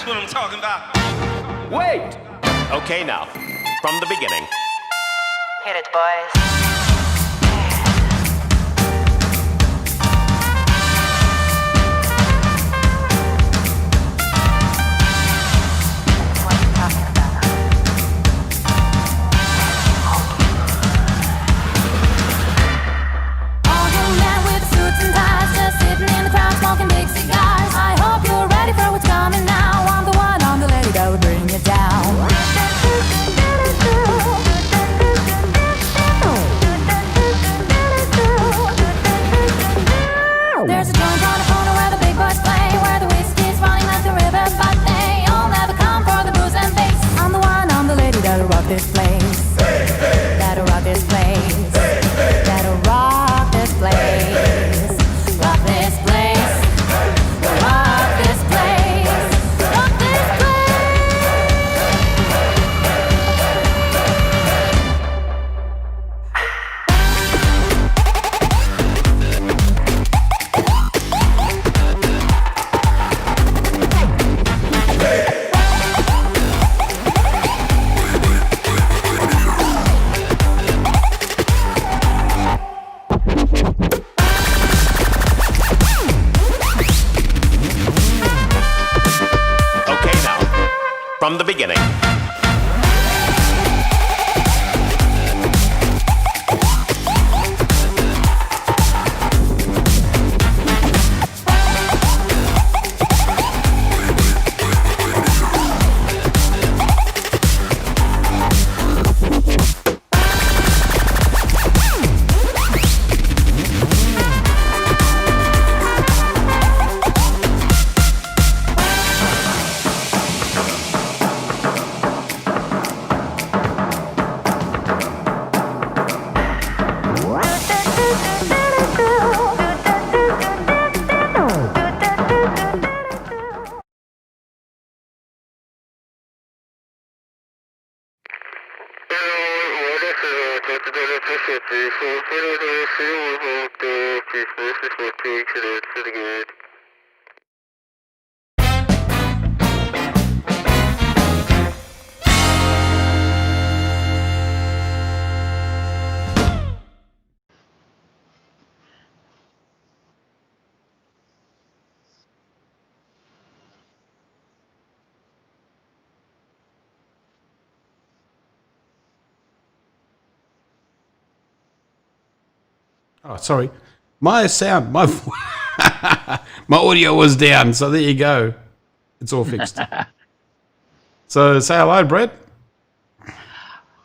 That's what I'm talking about. Wait! Okay, now, from the beginning. Hit it, boys. Smoking big cigars. I hope you're ready for what's coming now. I'm the one, I'm the lady that would bring you down. There's a joint on the corner where the big boys play, where the whiskey's running like the river, but they all never come for the booze and bass. I'm the one, I'm the lady that'll rock this place. That'll rock this place. That'll rock this place. Rock this place. Rock this place. Rock this From the beginning. Oh, sorry. My sound, my my audio was down, so there you go. It's all fixed. So say hello, Brett.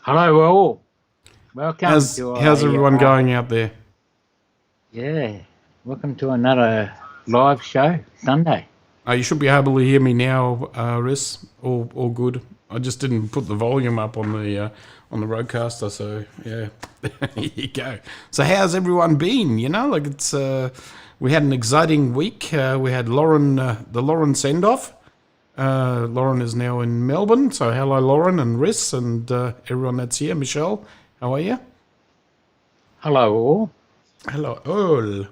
Hello, all. Welcome. How's everyone going out there? Yeah, welcome to another live show Sunday. You should be able to hear me now, Riss. All good. I just didn't put the volume up on the roadcaster, so yeah, there you go. So how's everyone been? You know, like it's we had an exciting week. We had Lauren, the Lauren send off. Lauren is now in Melbourne, so hello Lauren and Riss and everyone that's here. Michelle, how are you? Hello all. Hello all.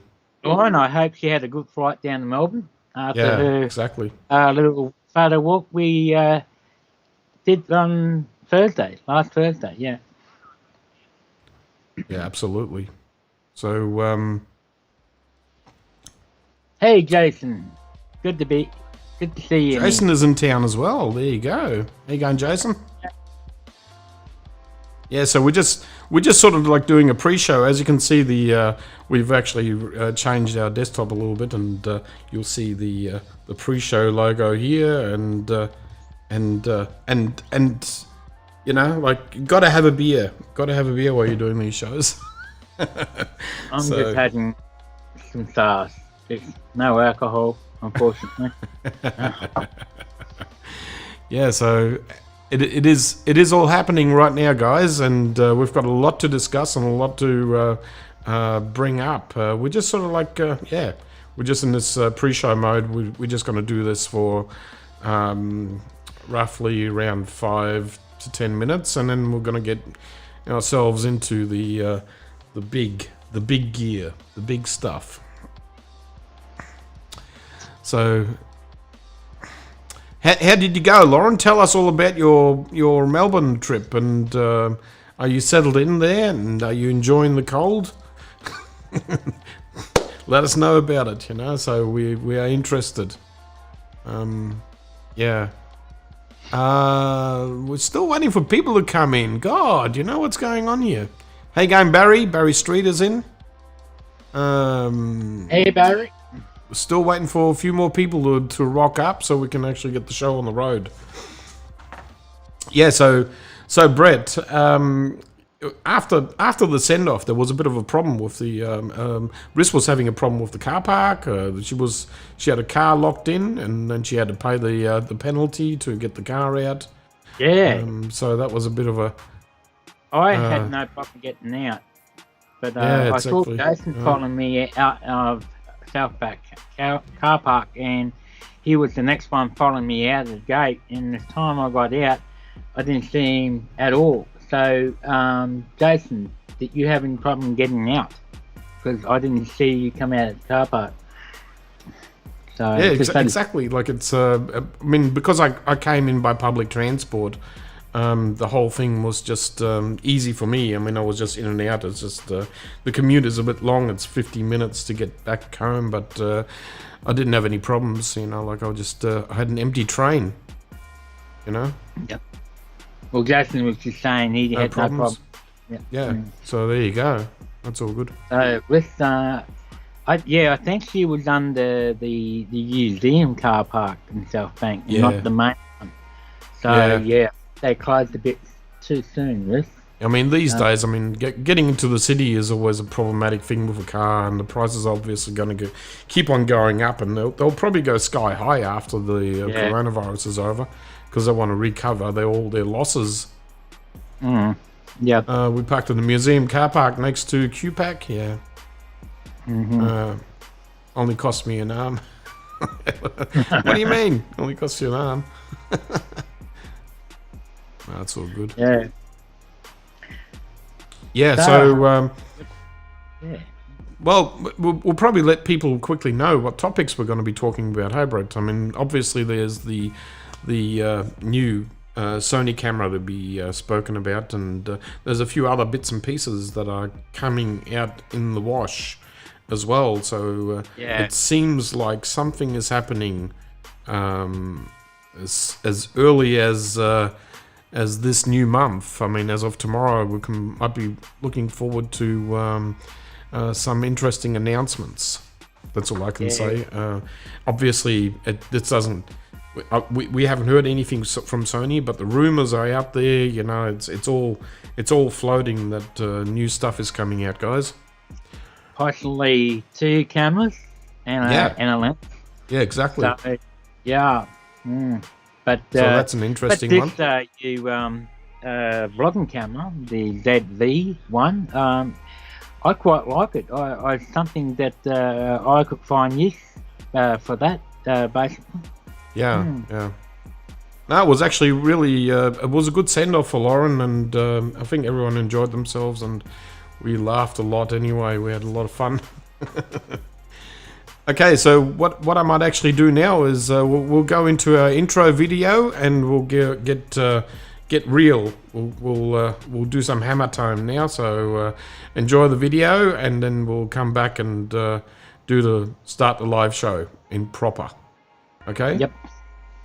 Lauren, I hope she had a good flight down to Melbourne after her exactly little photo walk we did on last Thursday, yeah. Yeah, absolutely. So, hey, Jason. Good to see you. Jason is in town as well. There you go. How you going, Jason? Yeah, so we're just sort of like doing a pre-show. As you can see, we've actually changed our desktop a little bit, and you'll see the pre-show logo here, and you know, like, you gotta have a beer. Gotta have a beer while you're doing these shows. I'm just having some stars. It's no alcohol, unfortunately. Yeah, so it is all happening right now, guys, and we've got a lot to discuss and a lot to bring up. We're just sort of like, we're just in this pre-show mode. We're just going to do this for roughly around 5 to 10 minutes, and then we're going to get ourselves into the big gear, the big stuff. So, How did you go, Lauren? Tell us all about your Melbourne trip, and are you settled in there, and are you enjoying the cold? Let us know about it, you know, so we are interested. Yeah. We're still waiting for people to come in. God, you know what's going on here. Hey, going Barry. Barry Street is in. Hey, Barry. We're still waiting for a few more people to rock up so we can actually get the show on the road. Yeah, so Brett, after the send-off, there was a bit of a problem with the Riss was having a problem with the car park. She had a car locked in, and then she had to pay the penalty to get the car out. Yeah. So that was a bit of a. I had no problem getting out, but Yeah, I saw exactly. Jason following me out of Southback car park, and he was the next one following me out of the gate. And the time I got out, I didn't see him at all. So, Jason, did you have any problem getting out? Because I didn't see you come out of the car park. So Yeah, exactly. Like it's. I mean, because I came in by public transport. The whole thing was just easy for me. I mean, I was just in and out. It's just the commute is a bit long. It's 50 minutes to get back home, but I didn't have any problems. You know, like I had an empty train. You know. Yep. Well, Jason was just saying he had no problem. Yeah. So there you go. That's all good. With I think she was under the museum car park in South Bank, Yeah. not the main one. So yeah, they closed a bit too soon. This. I mean, these days, I mean, getting into the city is always a problematic thing with a car, and the prices are obviously going to keep on going up, and they'll probably go sky high after the coronavirus is over, because they want to recover all their losses. Yeah. We parked in the museum car park next to QPAC. Yeah. Only cost me an arm. What do you mean? Only cost you an arm? No, that's all good. Yeah. Yeah. So. Well, we'll probably let people quickly know what topics we're going to be talking about. Hey, Brett. I mean, obviously, there's the new Sony camera to be spoken about, and there's a few other bits and pieces that are coming out in the wash as well. So it seems like something is happening as early as this new month. I mean, as of tomorrow, might be looking forward to some interesting announcements. That's all I can say. Obviously, this doesn't. We haven't heard anything from Sony, but the rumors are out there. You know, it's all floating that new stuff is coming out, guys. Possibly 2 cameras and a lens. Yeah, exactly. So, yeah. But so that's an interesting one. But this vlogging camera, the ZV one, I quite like it. I something that I could find use for that, basically. Yeah. No, it was actually really, it was a good send-off for Lauren, and I think everyone enjoyed themselves, and we laughed a lot anyway. We had a lot of fun. Okay, so what I might actually do now is we'll go into our intro video, and we'll get real. We'll do some hammer time now. So enjoy the video, and then we'll come back and start the live show in proper. Okay. Yep.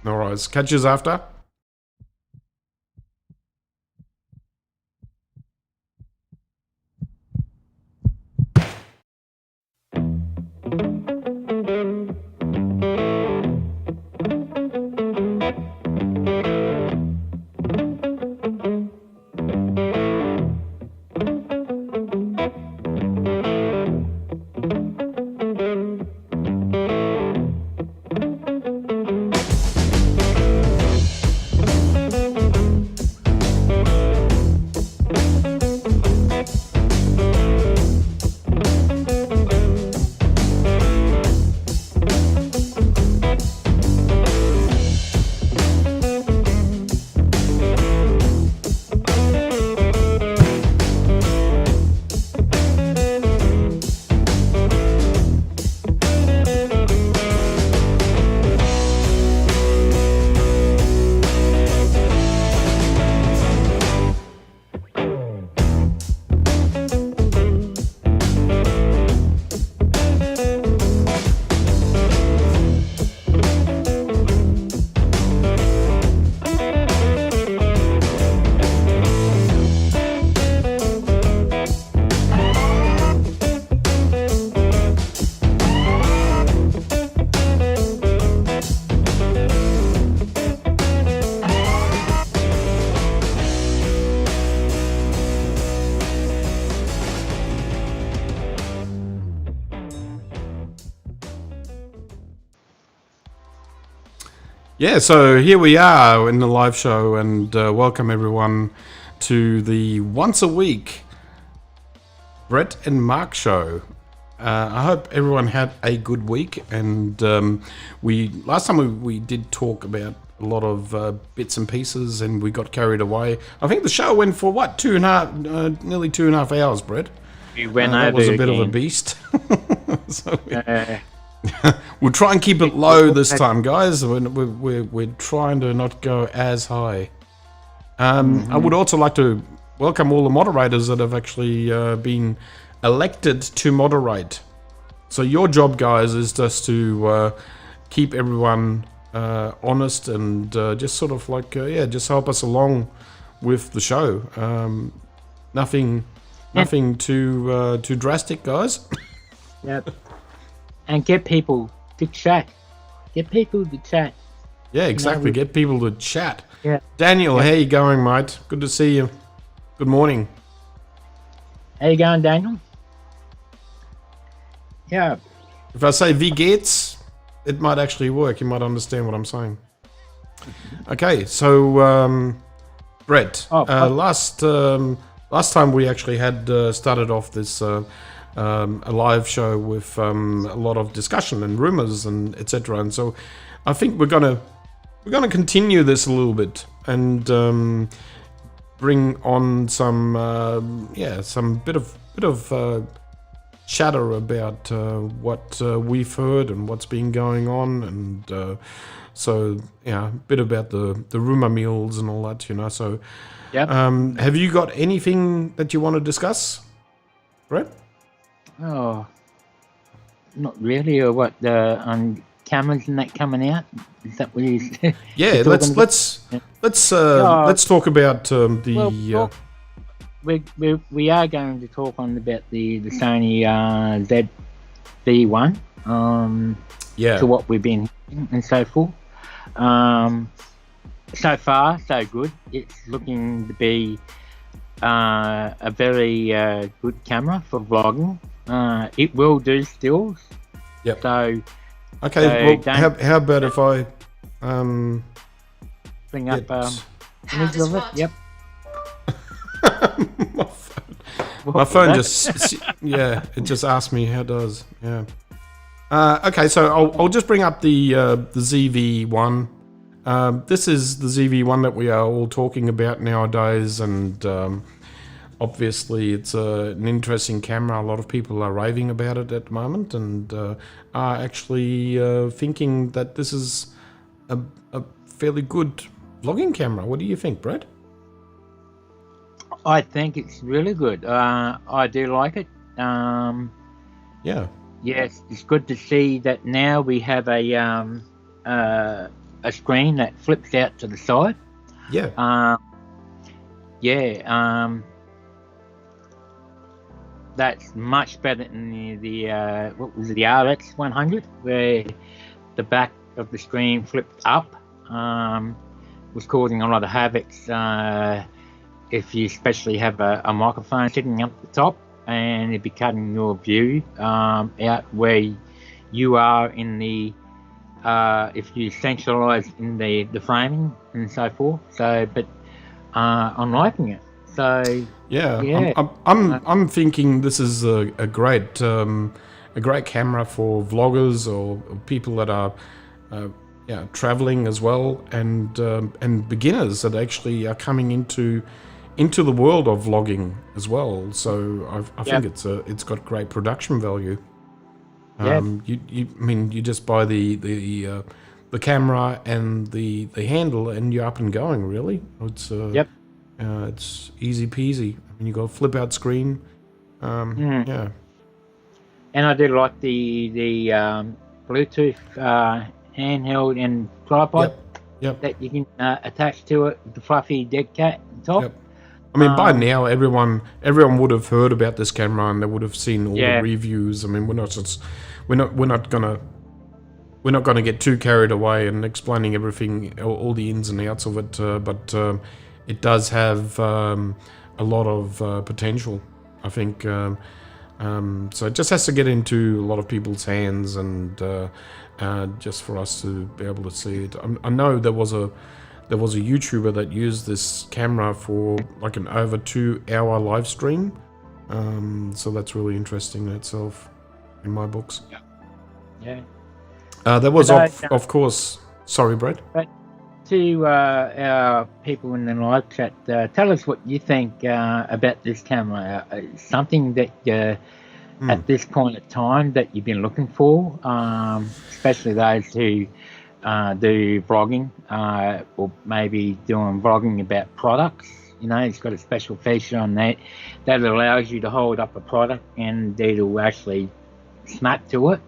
All right. Catch yous after. Yeah, so here we are in the live show, and welcome everyone to the once a week Brett and Mark show. I hope everyone had a good week, and last time we did talk about a lot of bits and pieces, and we got carried away. I think the show went for what, nearly 2.5 hours, Brett. We went That over was a bit again. of a beast. So we'll try and keep it low this time, guys. We're trying to not go as high. I would also like to welcome all the moderators that have actually been elected to moderate. So your job, guys, is just to keep everyone honest and just sort of like, just help us along with the show. Nothing too drastic, guys. Yep. And get people to chat. Get people to chat. Yeah, exactly. Get people to chat. Yeah. Daniel, how you going, mate? Good to see you. Good morning. How you going, Daniel? Yeah. If I say wie geht's, it might actually work. You might understand what I'm saying. Okay, so Brett, last time we actually had started off this a live show with a lot of discussion and rumors and etc. And so I think we're gonna continue this a little bit and bring on some bit of chatter about what we've heard and what's been going on, and so a bit about the rumor mills and all that, So, have you got anything that you want to discuss, Brett? Oh, not really. Or what? On cameras and that coming out? Is that what he's? Yeah, let's talk about the. We are going to talk on about the Sony ZV-1. To what we've been hearing and so forth. So far, so good. It's looking to be a very good camera for vlogging. It will do stills. Yep. So okay. Well, how about if I bring up image of it? Yep. My phone just it just asked me how does okay, so I'll just bring up the ZV-1. This is the ZV-1 that we are all talking about nowadays, and obviously it's an interesting camera. A lot of people are raving about it at the moment, and are actually thinking that this is a fairly good vlogging camera. What do you think, Brad? I think it's really good. I do like it. Yes, it's good to see that now we have a screen that flips out to the side. That's much better than the what was it, the RX 100, where the back of the screen flipped up. Was causing a lot of havoc. If you especially have a microphone sitting up the top, and it'd be cutting your view out where you are in the if you centralize in the framing and so forth. So, but I'm liking it. So I'm thinking this is a great camera for vloggers or people that are traveling as well, and beginners that actually are coming into the world of vlogging as well. So I think it's got great production value. You just buy the camera and the handle, and you're up and going. Really, it's it's easy peasy. I mean, you got a flip out screen. And I do like the Bluetooth handheld and tripod that you can attach to it with the fluffy dead cat on top. I mean, by now everyone would have heard about this camera, and they would have seen all the reviews. I mean, we're not gonna get too carried away and explaining everything, all the ins and the outs of it. But it does have a lot of potential. I think So it just has to get into a lot of people's hands, and just for us to be able to see it. I know there was a YouTuber that used this camera for like an over 2-hour live stream. So that's really interesting in itself, in my books. Yeah. There was, But of course. Sorry, Brett. But to our people in the live chat, tell us what you think about this camera. Something that at this point in time that you've been looking for, especially those who do vlogging or maybe doing vlogging about products. You know, it's got a special feature on that allows you to hold up a product and it'll actually snap to it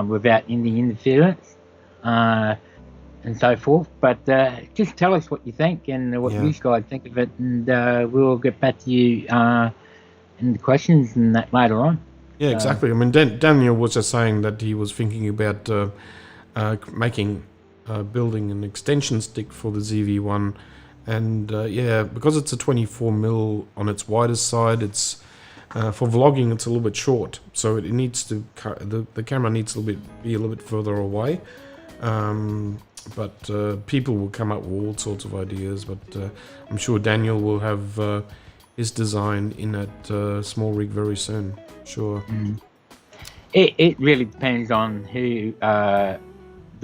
without any interference and so forth. But just tell us what you think and what you guys think of it, and we'll get back to you in the questions and that later on. Yeah, exactly. I mean, Daniel was just saying that he was thinking about building an extension stick for the ZV-1, and because it's a 24mm on its widest side, it's for vlogging it's a little bit short, so it needs to the camera needs to be a little bit further away. But people will come up with all sorts of ideas, but I'm sure Daniel will have his design in that small rig very soon. Sure. It really depends on who the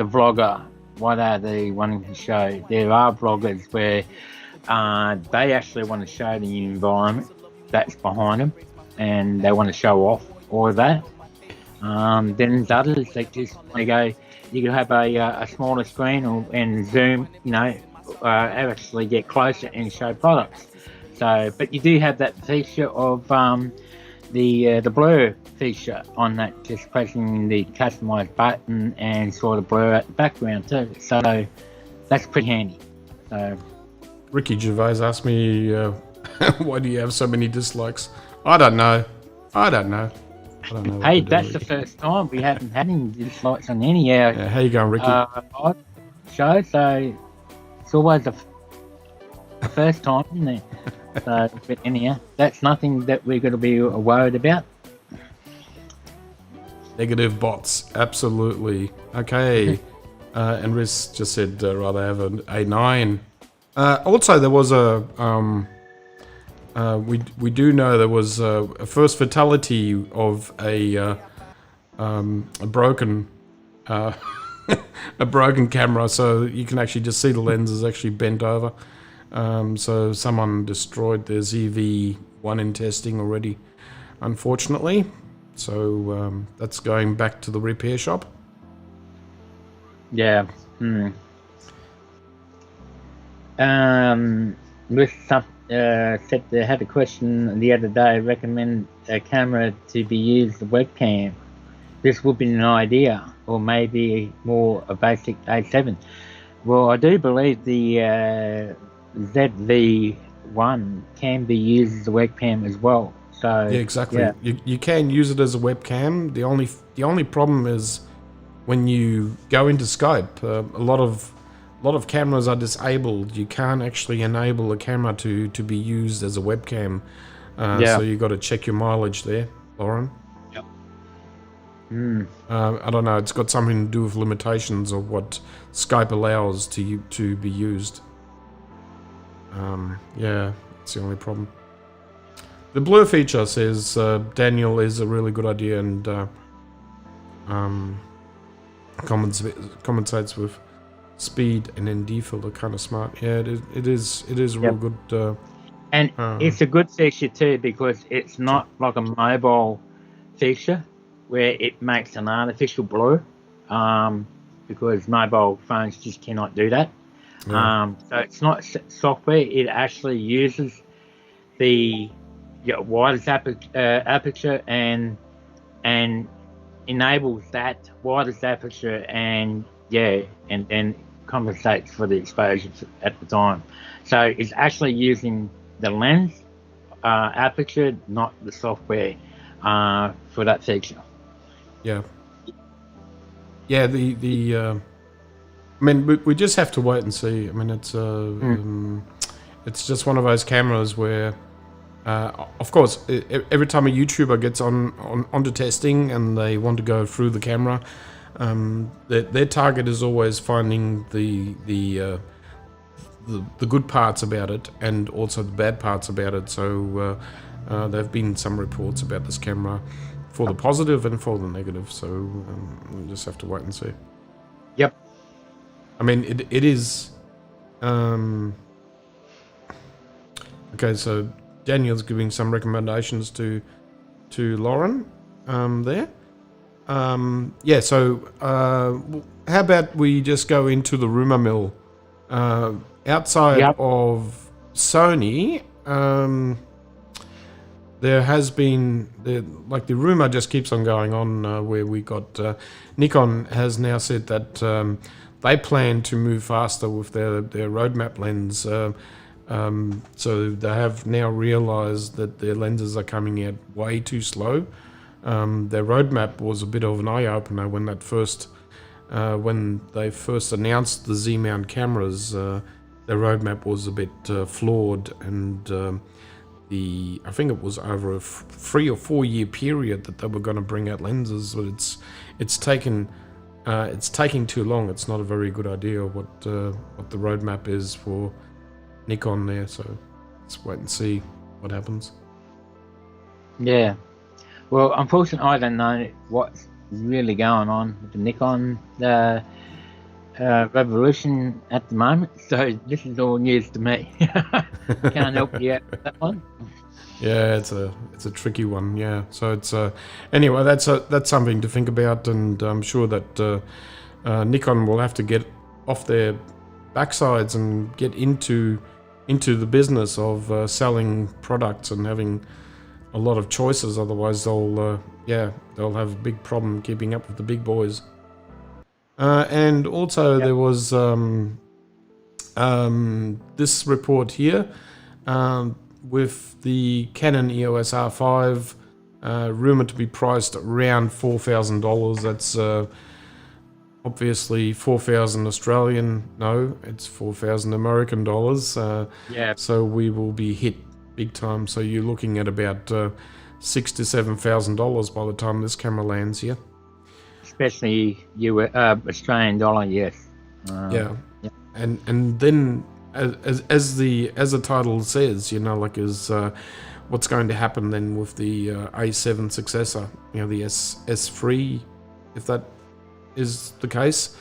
vlogger, what are they wanting to show. There are vloggers where they actually want to show the environment that's behind them and they want to show off all of that. Then there's others that just want to go, you can have a smaller screen and zoom, actually get closer and show products. So, but you do have that feature of the blur feature on that, just pressing the customized button and sort of blur out the background too. So that's pretty handy. So Ricky Gervais asked me, why do you have so many dislikes? I don't know. Hey, that's the first time we haven't had any dislikes on any of our how you going, Ricky? show, so it's always the first time, isn't it? So, but anyhow, that's nothing that we're going to be worried about. Negative bots, absolutely. Okay. And Riz just said rather have an A9. Also, there was we do know there was a first fatality of a broken a broken camera, so you can actually just see the lens is actually bent over. So someone destroyed their ZV-1 in testing already, unfortunately. So that's going back to the repair shop. Yeah. With some said they had a question the other day. Recommend a camera to be used the webcam. This would be an idea, or maybe more a basic A7. Well, I do believe the ZV-1 can be used as a webcam as well. So yeah, exactly. Yeah. You can use it as a webcam. The only problem is when you go into Skype, a lot of cameras are disabled. You can't actually enable a camera to be used as a webcam. So you got to check your mileage there, Lauren. Yep. I don't know. It's got something to do with limitations of what Skype allows to be used. Yeah, it's the only problem. The blur feature, says Daniel, is a really good idea and compensates with speed and ND filter. Kind of smart. Yeah, it is real good. And it's a good feature too because it's not like a mobile feature where it makes an artificial blur, because mobile phones just cannot do that. Yeah. So it's not software. It actually uses the widest aperture and enables that widest aperture and then compensates for the exposure at the time. So it's actually using the lens aperture, not the software for that feature. Yeah. I mean, we just have to wait and see. I mean, it's just one of those cameras where Of course, every time a YouTuber gets onto testing and they want to go through the camera, their target is always finding the good parts about it and also the bad parts about it. So there have been some reports about this camera for the positive and for the negative. So we'll just have to wait and see. Yep. I mean, it is. Okay, so Daniel's giving some recommendations to Lauren there. Yeah, so how about we just go into the rumor mill? Outside of Sony, there has been the rumor just keeps on going on where we got Nikon has now said that they plan to move faster with their roadmap lens. So they have now realized that their lenses are coming out way too slow. Their roadmap was a bit of an eye-opener when they first announced the Z-mount cameras. Their roadmap was a bit flawed, and I think it was over a 3 or 4 year period that they were going to bring out lenses, but it's taking too long. It's not a very good idea what the roadmap is for Nikon there, so let's wait and see what happens. Yeah. Well, unfortunately, I don't know what's really going on with the Nikon revolution at the moment, so this is all news to me. Can't help you out with that one. Yeah, it's a tricky one. Yeah, so it's anyway. That's something to think about, and I'm sure that Nikon will have to get off their backsides and get into the business of selling products and having a lot of choices. Otherwise, they'll have a big problem keeping up with the big boys. And also there was this report here with the Canon EOS R5 rumored to be priced around $4,000. That's obviously 4,000 Australian. No, it's 4,000 American dollars. So we will be hit big time. So you're looking at about $6,000 to $7,000 by the time this camera lands here. Especially Australian dollar, yes. Yeah, and then as the title says, is what's going to happen then with the A7 successor? The S3, if that is the case.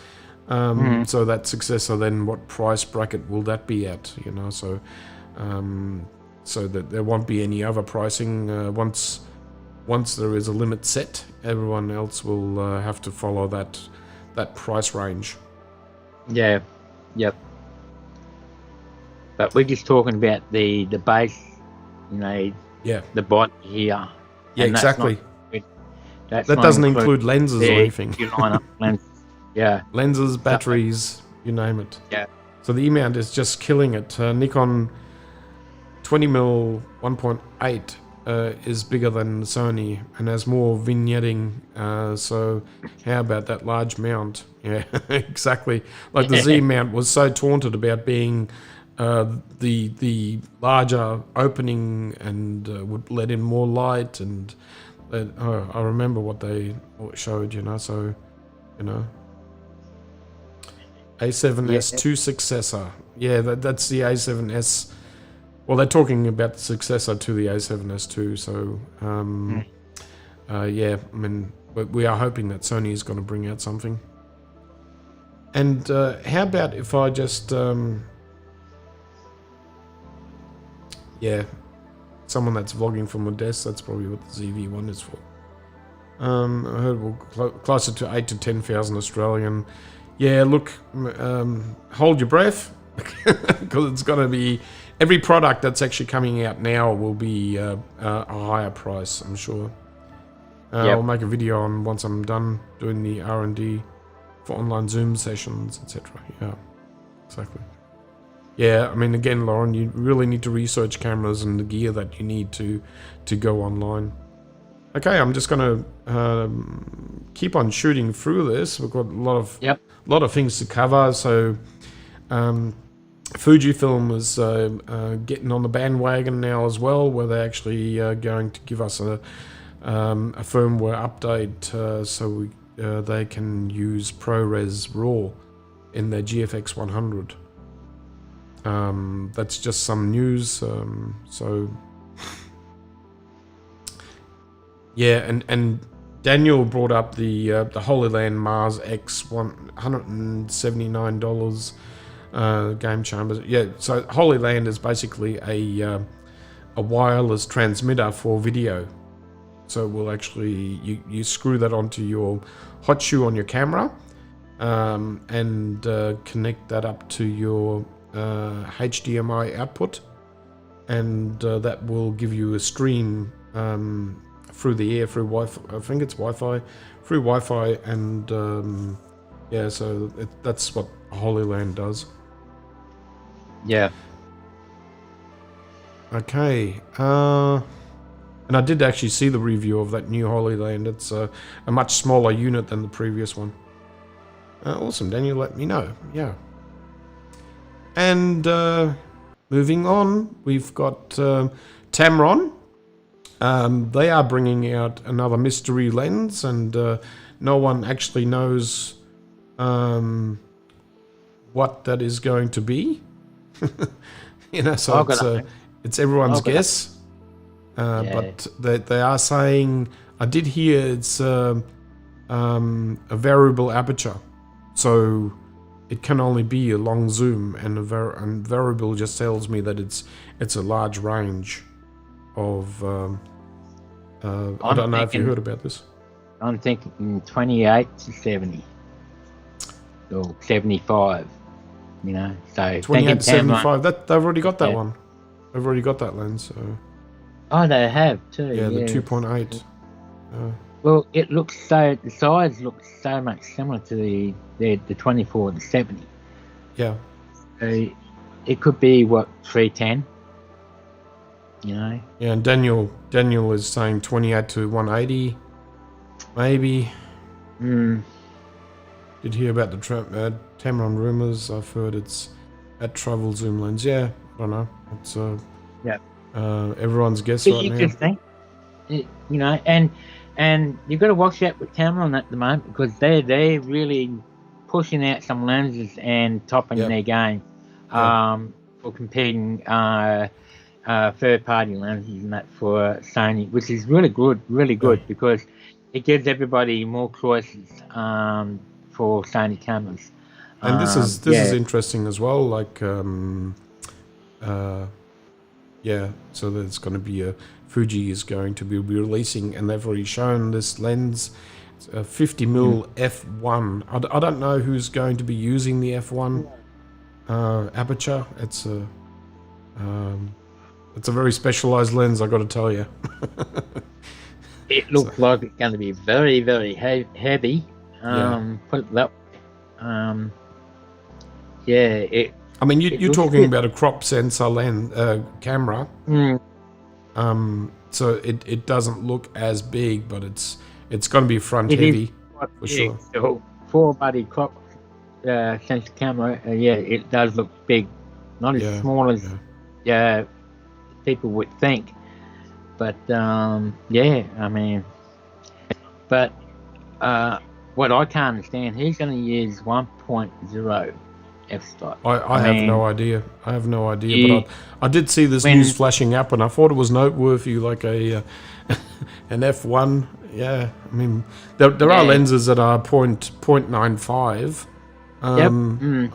So that successor, then what price bracket will that be at? So that there won't be any other pricing once there is a limit set. Everyone else will have to follow that price range. Yeah, yep. But we're just talking about the base, the body here. Yeah, exactly. That doesn't include lenses or anything. You line up lenses. Yeah. Lenses, batteries, you name it. Yeah. So the E-mount is just killing it. Nikon 20mm 1.8 is bigger than Sony and has more vignetting. So how about that large mount? Yeah, exactly. Like the Z mount was so taunted about being the larger opening and would let in more light, and I remember what they showed. So A7S2 successor. Yeah, that's the A7S. Well, they're talking about the successor to the A7S2, so yeah, I mean, but we are hoping that Sony is going to bring out something. And how about if I just, yeah, someone that's vlogging from Odessa, that's probably what the ZV-1 is for. I heard closer to 8,000 to 10,000 Australian. Yeah, look, hold your breath, because it's going to be, every product that's actually coming out now will be a higher price, I'm sure. I'll make a video on once I'm done doing the R&D for online Zoom sessions, etc. Yeah, exactly. Yeah, I mean, again, Lauren, you really need to research cameras and the gear that you need to go online. Okay, I'm just going to keep on shooting through this. We've got a lot of things to cover, so Fujifilm is getting on the bandwagon now as well, where they're actually going to give us a firmware update so they can use ProRes RAW in their GFX 100. That's just some news. So yeah, and Daniel brought up the Holy Land Mars X $179 game chambers. Yeah, so Holy Land is basically a wireless transmitter for video. So we'll actually you screw that onto your hot shoe on your camera, and connect that up to your HDMI output, and that will give you a stream through the air, through Wi-Fi. I think it's Wi-Fi, through Wi-Fi, and yeah, so that's what Holy Land does. Yeah. Okay, and I did actually see the review of that new Holy Land. It's a much smaller unit than the previous one. Awesome, Daniel, let me know. Yeah. And moving on, we've got Tamron. They are bringing out another mystery lens, and no one actually knows what that is going to be. You know, so it's everyone's guess. But they are saying, I did hear it's a variable aperture, so it can only be a long zoom, and variable just tells me that it's a large range of. I don't know if you heard about this. I'm thinking 28 to 70 or 75. You know, so 28 to 75. That they've already got that one. They've already got that lens. So. Oh, they have too. Yeah, the 2.8. Well, the size looks so much similar to the 24 to 70. Yeah. It could be, 310? You know? Yeah, and Daniel is saying 28 to 180, maybe. Did hear about the Tamron rumors. I've heard it's at travel zoom lens. Yeah, I don't know. It's everyone's guess right now. Interesting. You know, and you've got to watch out with Tamron at the moment, because they're really pushing out some lenses and topping their game for competing third-party lenses and that for Sony, which is really good, because it gives everybody more choices for Sony cameras. And this is interesting as well. Like, so there's going to be Fuji is going to be releasing, and they've already shown this lens. It's a 50mm f1. I don't know who's going to be using the f1 aperture. It's a very specialized lens, I got to tell you. It looks like it's going to be very, very heavy. Put it that way. I mean, you're talking about a crop sensor lens camera. So it doesn't look as big, but it's going to be front heavy for sure. So full body crop sensor camera, it does look big, not as small as people would think. But I mean, but what I can't understand, he's going to use 1.0 f-stop. I have no idea. But I did see this news flashing up, and I thought it was noteworthy, like an f1. Yeah, I mean, there are lenses that are 0.95. I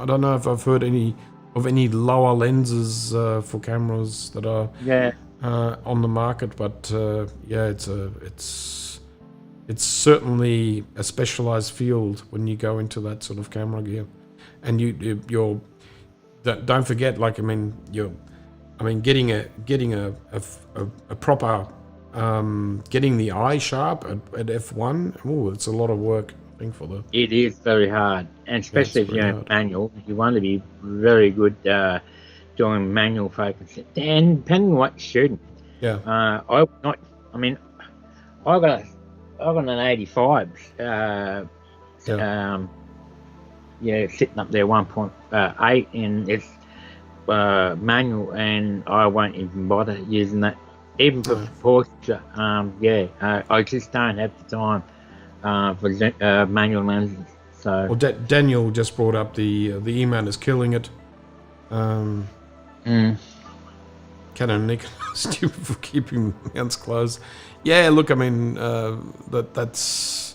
don't know if I've heard any lower lenses for cameras that are on the market, but it's certainly a specialized field when you go into that sort of camera gear. And you're don't forget, like, getting a proper getting the eye sharp at f1. Oh, it's a lot of work, I think, for the. It is very hard, and especially if you're manual. You want to be very good doing manual focus, and depending on what you're shooting. Yeah. I got an 85. Sitting up there 1.8, and it's manual, and I won't even bother using that. Even for portraiture, I just don't have the time for manual lenses. So, Well, Daniel just brought up the E-mount is killing it. Canon Nick, stupid for keeping mounts closed. Yeah, look, I mean, that's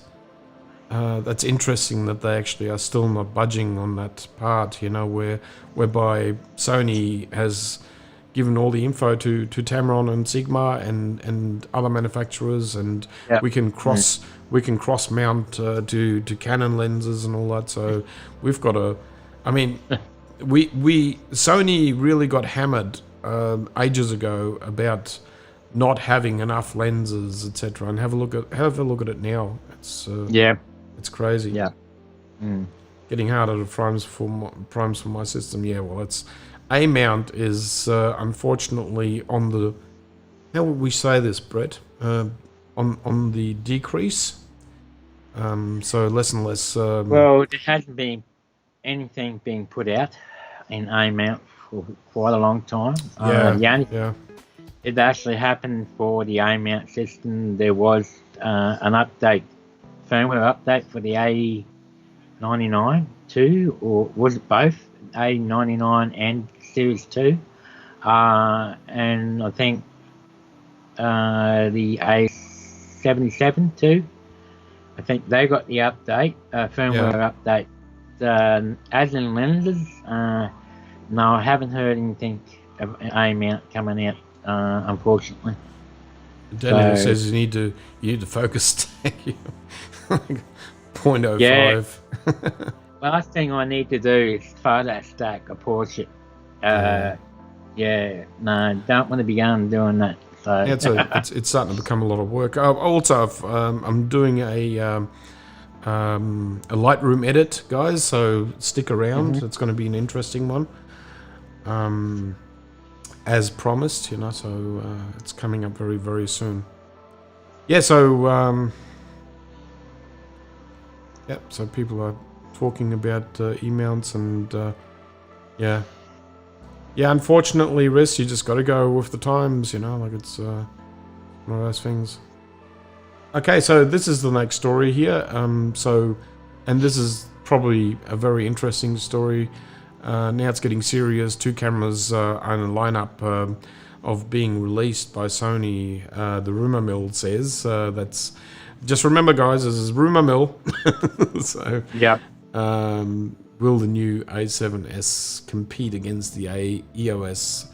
interesting that they actually are still not budging on that part, you know, whereby Sony has given all the info to Tamron and Sigma and other manufacturers, and we can cross mount to Canon lenses and all that. So we've got I mean, we Sony really got hammered ages ago about not having enough lenses, etc. And have a look at it now. It's it's crazy. Yeah. Getting harder to primes for my system. Yeah, well, it's A mount is unfortunately on the, how would we say this, Brett? On the decrease. So less and less. Well, there hasn't been anything being put out in A mount for quite a long time. It actually happened for the A mount system. There was an update, firmware update for the A99 2, or was it both A99 and Series 2? And I think the A77 too. I think they got the update, firmware update. As in lenses, no, I haven't heard anything of A mount coming out, unfortunately. Daniel says you need to focus. 0.05. Yeah. Last thing I need to do is photo stack a portrait. No, don't want to be going doing that. So it's starting to become a lot of work. Also, I'm doing a Lightroom edit, guys. So stick around. It's going to be an interesting one. As promised, you know. So it's coming up very, very soon. Yeah. So so people are talking about E-mounts and unfortunately, Riss, you just got to go with the times, you know, like it's one of those things. Okay, so this is the next story here. And this is probably a very interesting story. Now it's getting serious. 2 cameras are in a lineup of being released by Sony. The rumor mill says that's. Just remember, guys, this is rumor mill. So will the new A7S compete against the EOS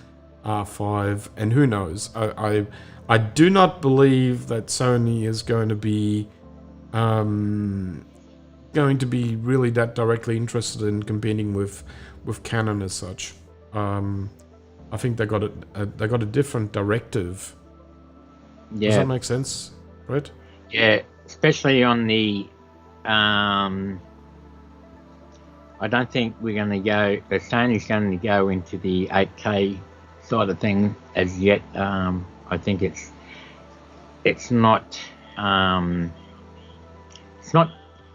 R5? And who knows? I do not believe that Sony is going to be really that directly interested in competing with Canon as such. I think they got a different directive. Yeah. Does that make sense, Brett? Yeah, especially on the. I don't think we're going to go. Sony's going to go into the 8K side of thing as yet. I think it's not. It's not.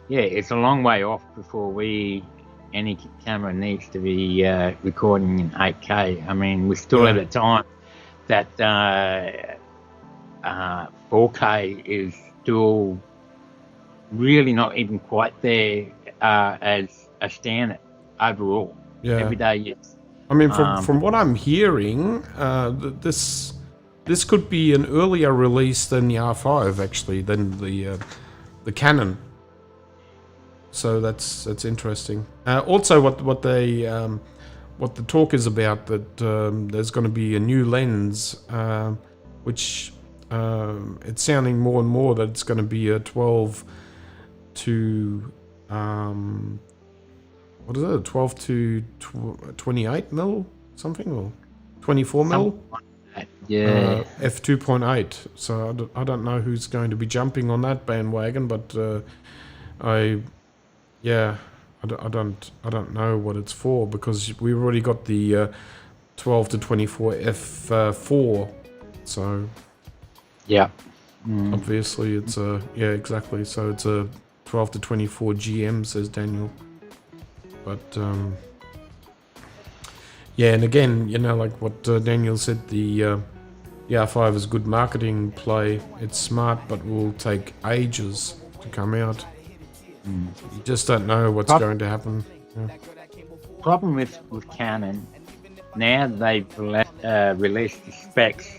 Yeah, it's a long way off before any camera needs to be recording in 8K. I mean, we're still at a time that 4K is still really not even quite there as a standard overall. Everyday use. I mean, from what I'm hearing, this could be an earlier release than the R5, actually, than the Canon. So that's interesting. Also, what the talk is about, that there's going to be a new lens, which it's sounding more and more that it's going to be a 12 to 12 to 28 mil something, or 24 mil. Yeah. F2.8. So I don't know who's going to be jumping on that bandwagon, but I don't know what it's for, because we've already got the 12 to 24 f4. So obviously it's exactly. So it's a 12 to 24 GM, says Daniel. But Yeah, and again, you know, like what Daniel said, the R5 is good marketing play. It's smart, but will take ages to come out. You just don't know what's going to happen. Yeah. Problem with Canon, now they've released the specs,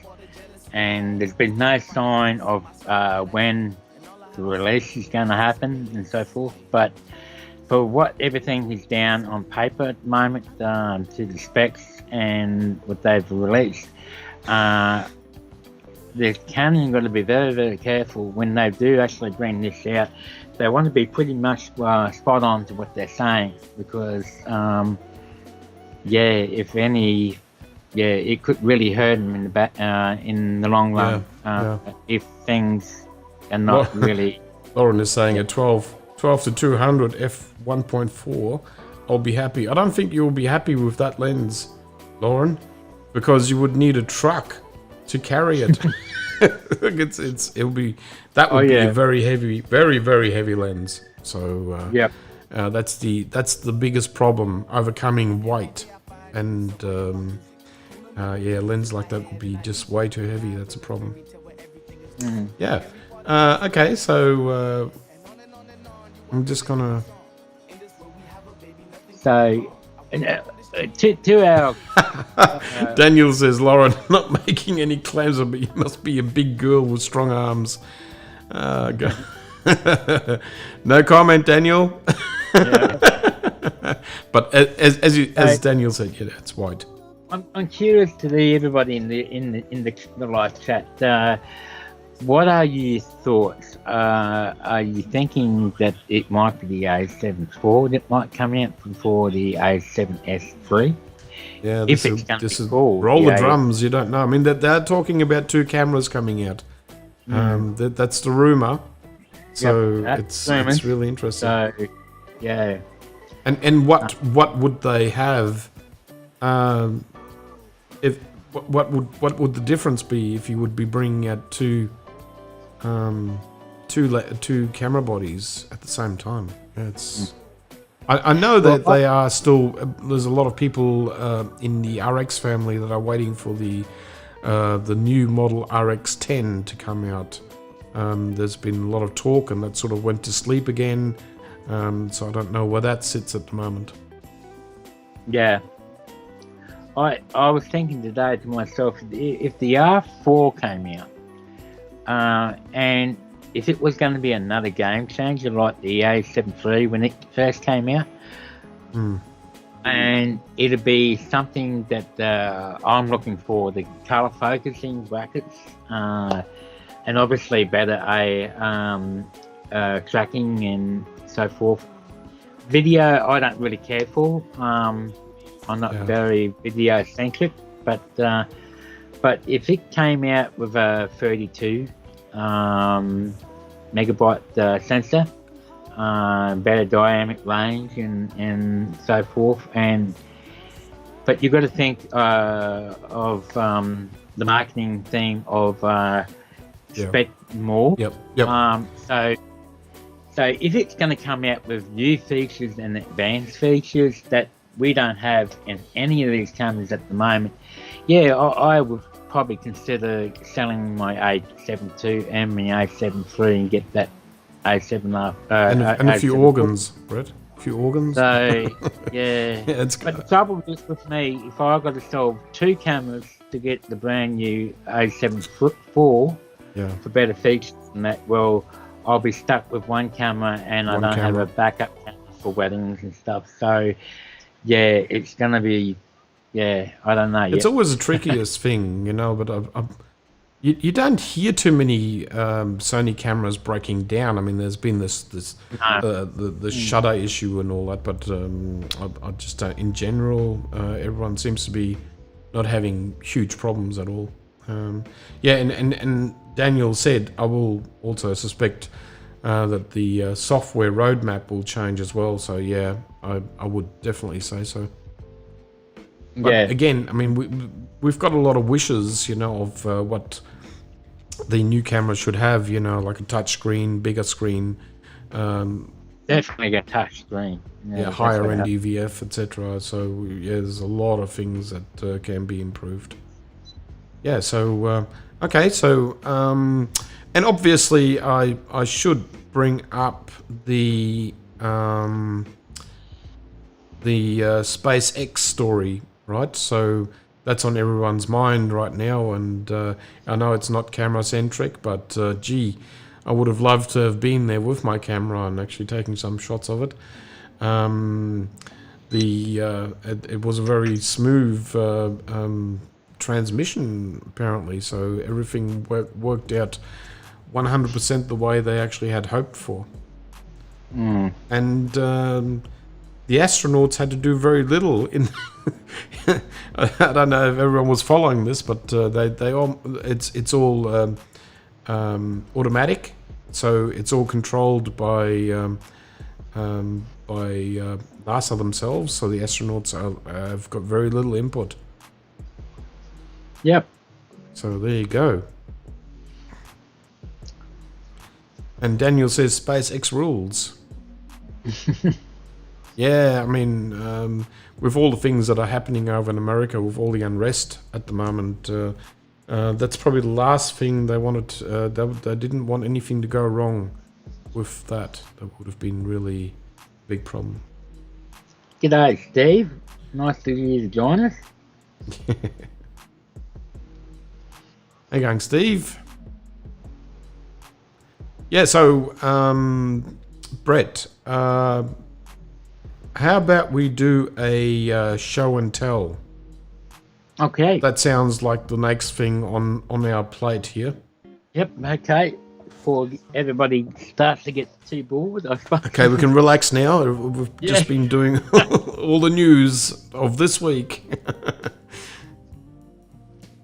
and there's been no sign of when the release is going to happen and so forth. But for what everything is down on paper at the moment, to the specs and what they've released, the Canon got to be very, very careful when they do actually bring this out. They want to be pretty much spot on to what they're saying, because if any, it could really hurt them in the back in the long run if things are not really. Lauren is saying a 12 to 200 f1.4. I'll be happy. I don't think you'll be happy with that lens, Lauren, because you would need a truck to carry it. It'll be that would be a very heavy, very, very heavy lens. So that's the biggest problem, overcoming weight, and a lens like that would be just way too heavy. That's a problem. Yeah. Okay, so I'm just gonna. So, to our. Daniel says, Lauren, not making any claims, but you must be a big girl with strong arms. No comment, Daniel. But as Daniel said, it's white. I'm curious to see everybody in the live chat. What are your thoughts? Are you thinking that it might be the A7 IV that might come out before the A7S III? Yeah, this is roll the drums. You don't know. I mean, they're talking about 2 cameras coming out. That's the rumor. So it's really interesting. So, yeah. And what would they have? If what would the difference be if you would be bringing out two camera bodies at the same time? It's. I know that they are still. There's a lot of people in the RX family that are waiting for the new model RX10 to come out. There's been a lot of talk, and that sort of went to sleep again. So I don't know where that sits at the moment. Yeah, I was thinking today to myself, if the R4 came out, and if it was going to be another game changer like the A7 III when it first came out, and it'd be something that I'm looking for, the color focusing brackets, and obviously better tracking and so forth. Video, I don't really care for. I'm not very video centric, but if it came out with a 32 megabyte sensor, better dynamic range and so forth, but you've got to think of the marketing theme of spec more. So if it's going to come out with new features and advanced features that we don't have in any of these cameras at the moment, I would probably consider selling my A7 II and my A7 III and get that A7R. And a few organs, Brett. A few organs. So, but the trouble is with me, if I got to sell 2 cameras to get the brand new A7 IV for better features than that, well, I'll be stuck with 1 camera and I don't have a backup camera for weddings and stuff. So, it's going to be, I don't know. It's always the trickiest thing, but you don't hear too many Sony cameras breaking down. I mean, there's been the shutter issue and all that, but I just don't, in general, everyone seems to be not having huge problems at all. And Daniel said, I will also suspect that the software roadmap will change as well. So I would definitely say so. But again, I mean, we've got a lot of wishes, of what the new camera should have, like a touch screen, bigger screen, Definitely a touch screen. Yeah, that's higher what end I- EVF, etc. So yeah, there's a lot of things that can be improved. Yeah. So okay. So and obviously I should bring up the SpaceX story, right? So that's on everyone's mind right now, and I know it's not camera centric, but gee, I would have loved to have been there with my camera and actually taking some shots of it. It was a very smooth transmission apparently, so everything worked out 100% the way they actually had hoped for. And the astronauts had to do very little in I don't know if everyone was following this, but it's all automatic, so it's all controlled by NASA themselves, so the astronauts have got very little input. Yep. So there you go. And Daniel says SpaceX rules. Yeah, I mean, with all the things that are happening over in America, with all the unrest at the moment, that's probably the last thing they wanted. They didn't want anything to go wrong with that. That would have been really a big problem. G'day, Steve. Nice to you to join us. How you going, Steve? Yeah, so, Brett, how about we do a show and tell? Okay. That sounds like the next thing on our plate here. Yep. Okay. Before everybody starts to get too bored, I suppose. Okay, we can relax now. We've just been doing all the news of this week.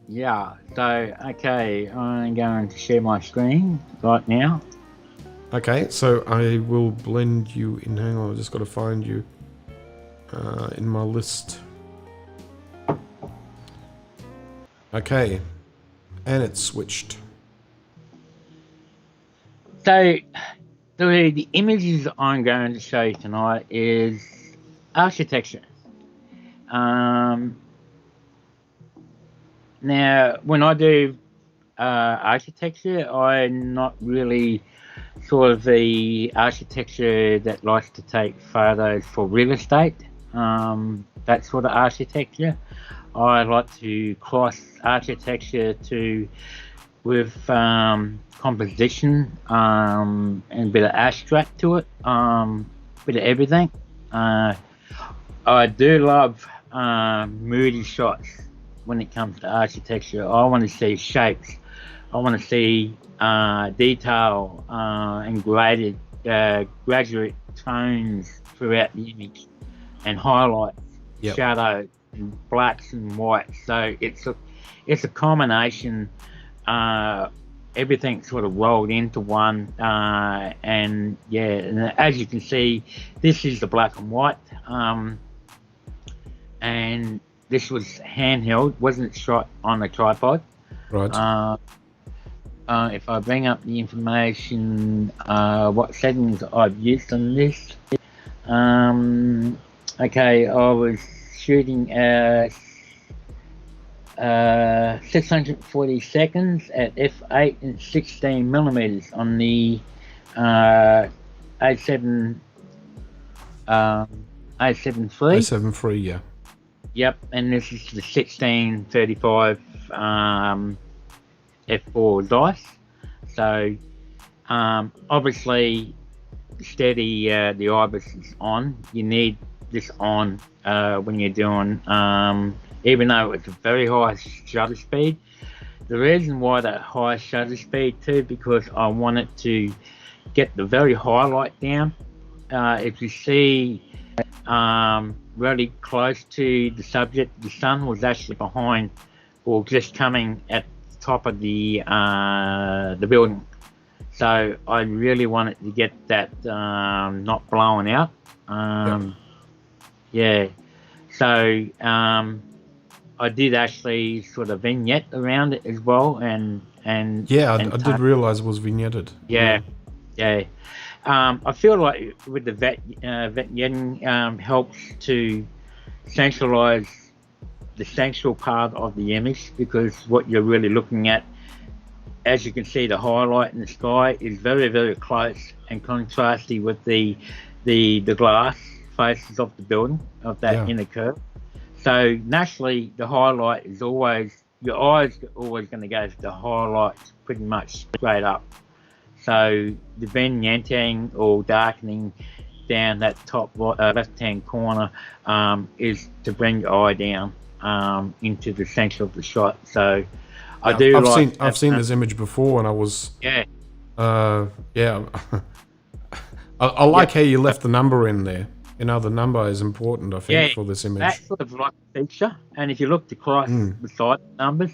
Yeah. So, okay, I'm going to share my screen right now. Okay, so I will blend you in. Hang on, I just got to find you in my list. Okay, and it's switched. So, the images I'm going to show you tonight is architecture. Now, when I do architecture, I'm not really sort of the architecture that likes to take photos for real estate. That sort of architecture. I like to cross architecture with composition and a bit of abstract to it, bit of everything. I do love moody shots when it comes to architecture. I want to see shapes. I want to see detail and graduate tones throughout the image, and highlights, shadows, and blacks and whites. So it's a combination. Everything sort of rolled into one, and yeah, and as you can see, this is the black and white, and this was handheld, wasn't shot on a tripod. Right. If I bring up the information, what settings I've used on this. Okay, I was shooting 640 seconds at f8 and 16 millimeters on the A7 A7 III. A7 III, yeah. Yep, and this is the 1635 f4 dice. So obviously steady the ibis is on. You need this on when you're doing even though it's a very high shutter speed. The reason why that high shutter speed too, because I wanted to get the very highlight down. If you see really close to the subject, the sun was actually behind or just coming at the top of the building. So I really wanted to get that not blowing out. Yeah. So I did actually sort of vignette around it as well, and yeah, I did realize it was vignetted. Yeah. I feel like with the vignetting helps to centralize the central part of the image, because what you're really looking at, as you can see, the highlight in the sky is very, very close and contrasty with the glass faces of the building, of that inner curve. So naturally, the highlight is always, your eyes are always going to go to the highlight pretty much straight up. So the vignetting or darkening down that top left-hand corner is to bring your eye down into the center of the shot. So I've seen this image before, and I was I like how you left the number in there. You know, the number is important, I think, for this image. That's sort of like a feature. And if you look across beside the numbers,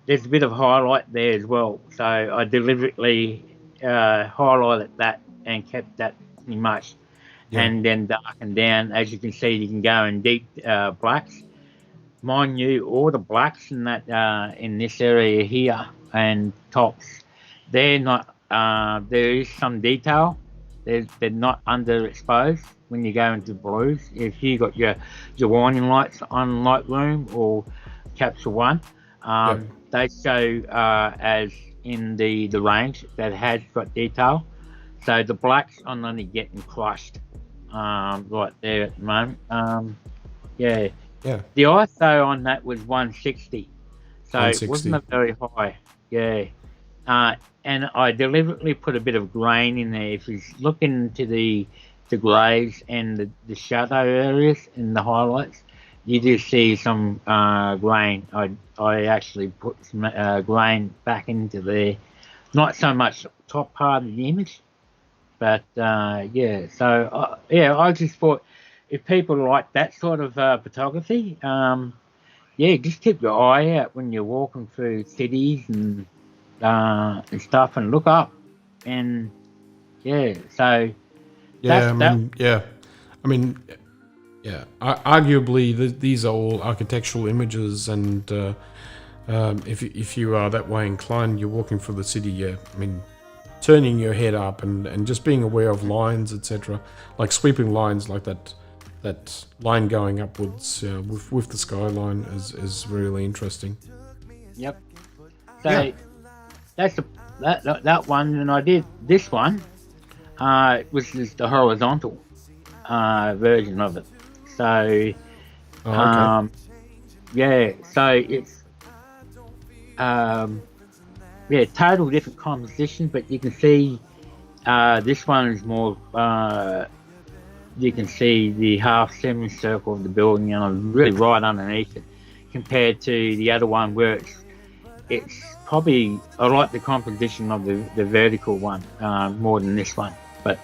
there's a bit of highlight there as well. So I deliberately highlighted that and kept that pretty much, and then darkened down. As you can see, you can go in deep blacks. Mind you, all the blacks in that in this area here and tops, they're not. There is some detail. They're not underexposed when you go into blues. If you got your warning lights on Lightroom or Capture One, they show as in the range that has got detail. So the blacks are only getting crushed right there at the moment. The ISO on that was 160, so 160. It wasn't very high. And I deliberately put a bit of grain in there. If you look into the greys and the shadow areas and the highlights, you do see some grain. I actually put some grain back into there. Not so much top part of the image, but So I just thought, if people like that sort of photography, just keep your eye out when you're walking through cities and stuff, and look up, and arguably these are all architectural images, and if you are that way inclined, you're walking through the city, I mean, turning your head up and just being aware of lines, etc., like sweeping lines like that line going upwards with the skyline is really interesting. Yep. So that's that one, and I did this one, which is the horizontal version of it. So, so it's total different composition, but you can see this one is more. You can see the half semicircle of the building, and I'm really right underneath it, compared to the other one where it's probably, I like the composition of the vertical one more than this one. But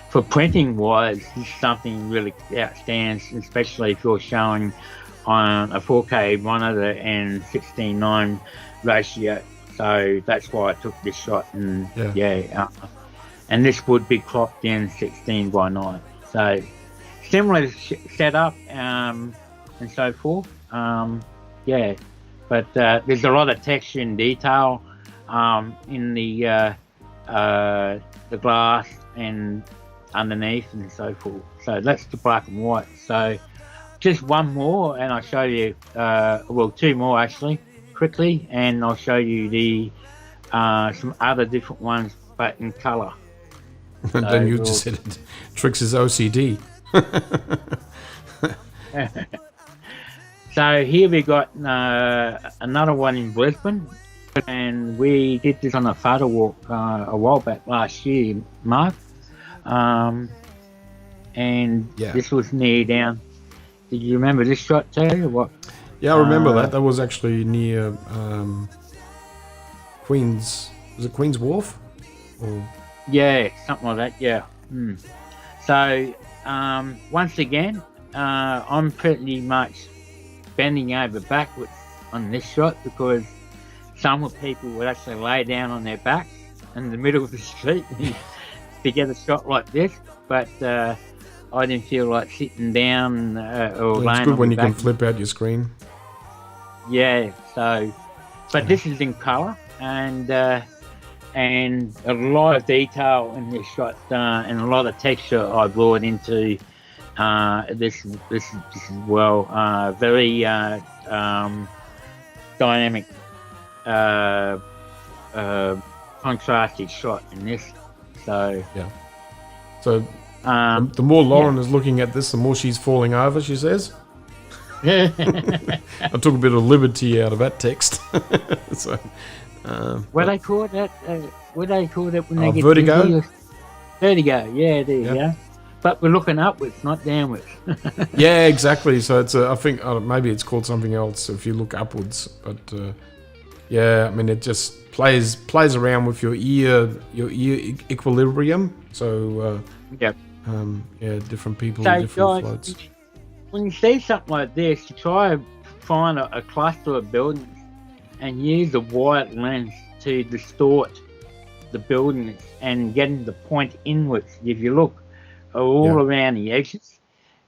for printing wise, this is something really outstands, especially if you're showing on a 4K monitor and 16:9 ratio. So that's why I took this shot, and and this would be cropped in 16:9. So similar setup and so forth. But there's a lot of texture and detail in the glass and underneath and so forth. So that's the black and white. So just one more, and I'll show you, two more actually, quickly, and I'll show you the some other different ones, but in colour. And then you just said it tricks his OCD. So here we got another one in Brisbane, and we did this on a photo walk a while back last year, Mark. This was near down. Did you remember this shot too, or what? Yeah, I remember that. That was actually near Queen's. Was it Queen's Wharf? Or... Yeah, something like that. Yeah. So once again, I'm pretty much bending over backwards on this shot, because some people would actually lay down on their backs in the middle of the street to get a shot like this. But I didn't feel like sitting down or laying. It's good on when you back. can flip out your screen. Yeah. So, but this is in colour, and and a lot of detail in this shot, and a lot of texture I brought into this as well. Very dynamic, contrasted shot in this. So Yeah. So the more Lauren is looking at this, the more she's falling over, she says. I took a bit of liberty out of that text. So, what they call that? What they call that when they get vertigo? dizzy? Vertigo. Yeah, there you go. But we're looking upwards, not downwards. Yeah, exactly. So it's I think maybe it's called something else if you look upwards. But yeah, I mean it just plays around with your ear equilibrium. So Yeah. yeah, different people, So, different guys, floats. when you see something like this, you try to find a cluster of buildings and use the wide lens to distort the buildings and getting the point inwards. If you look all around the edges,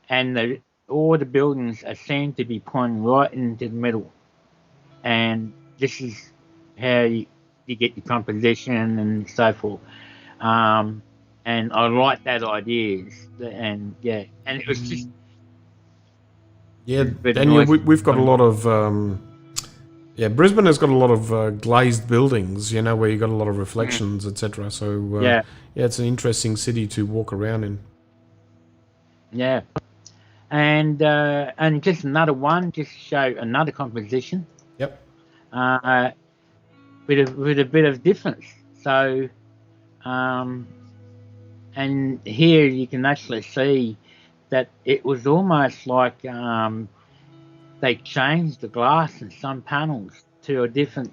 and all the buildings are seen to be pointing right into the middle, and this is how you get your composition and so forth. And I like that idea, and yeah, and it was just Yeah, bit Daniel, noisy. we've got a lot of Brisbane has got a lot of glazed buildings, you know, where you got a lot of reflections, etc. So yeah, it's an interesting city to walk around in. Yeah, and just another one, just to show another composition. Yep. With a bit of difference. So, and here you can actually see that it was almost like they changed the glass in some panels to a different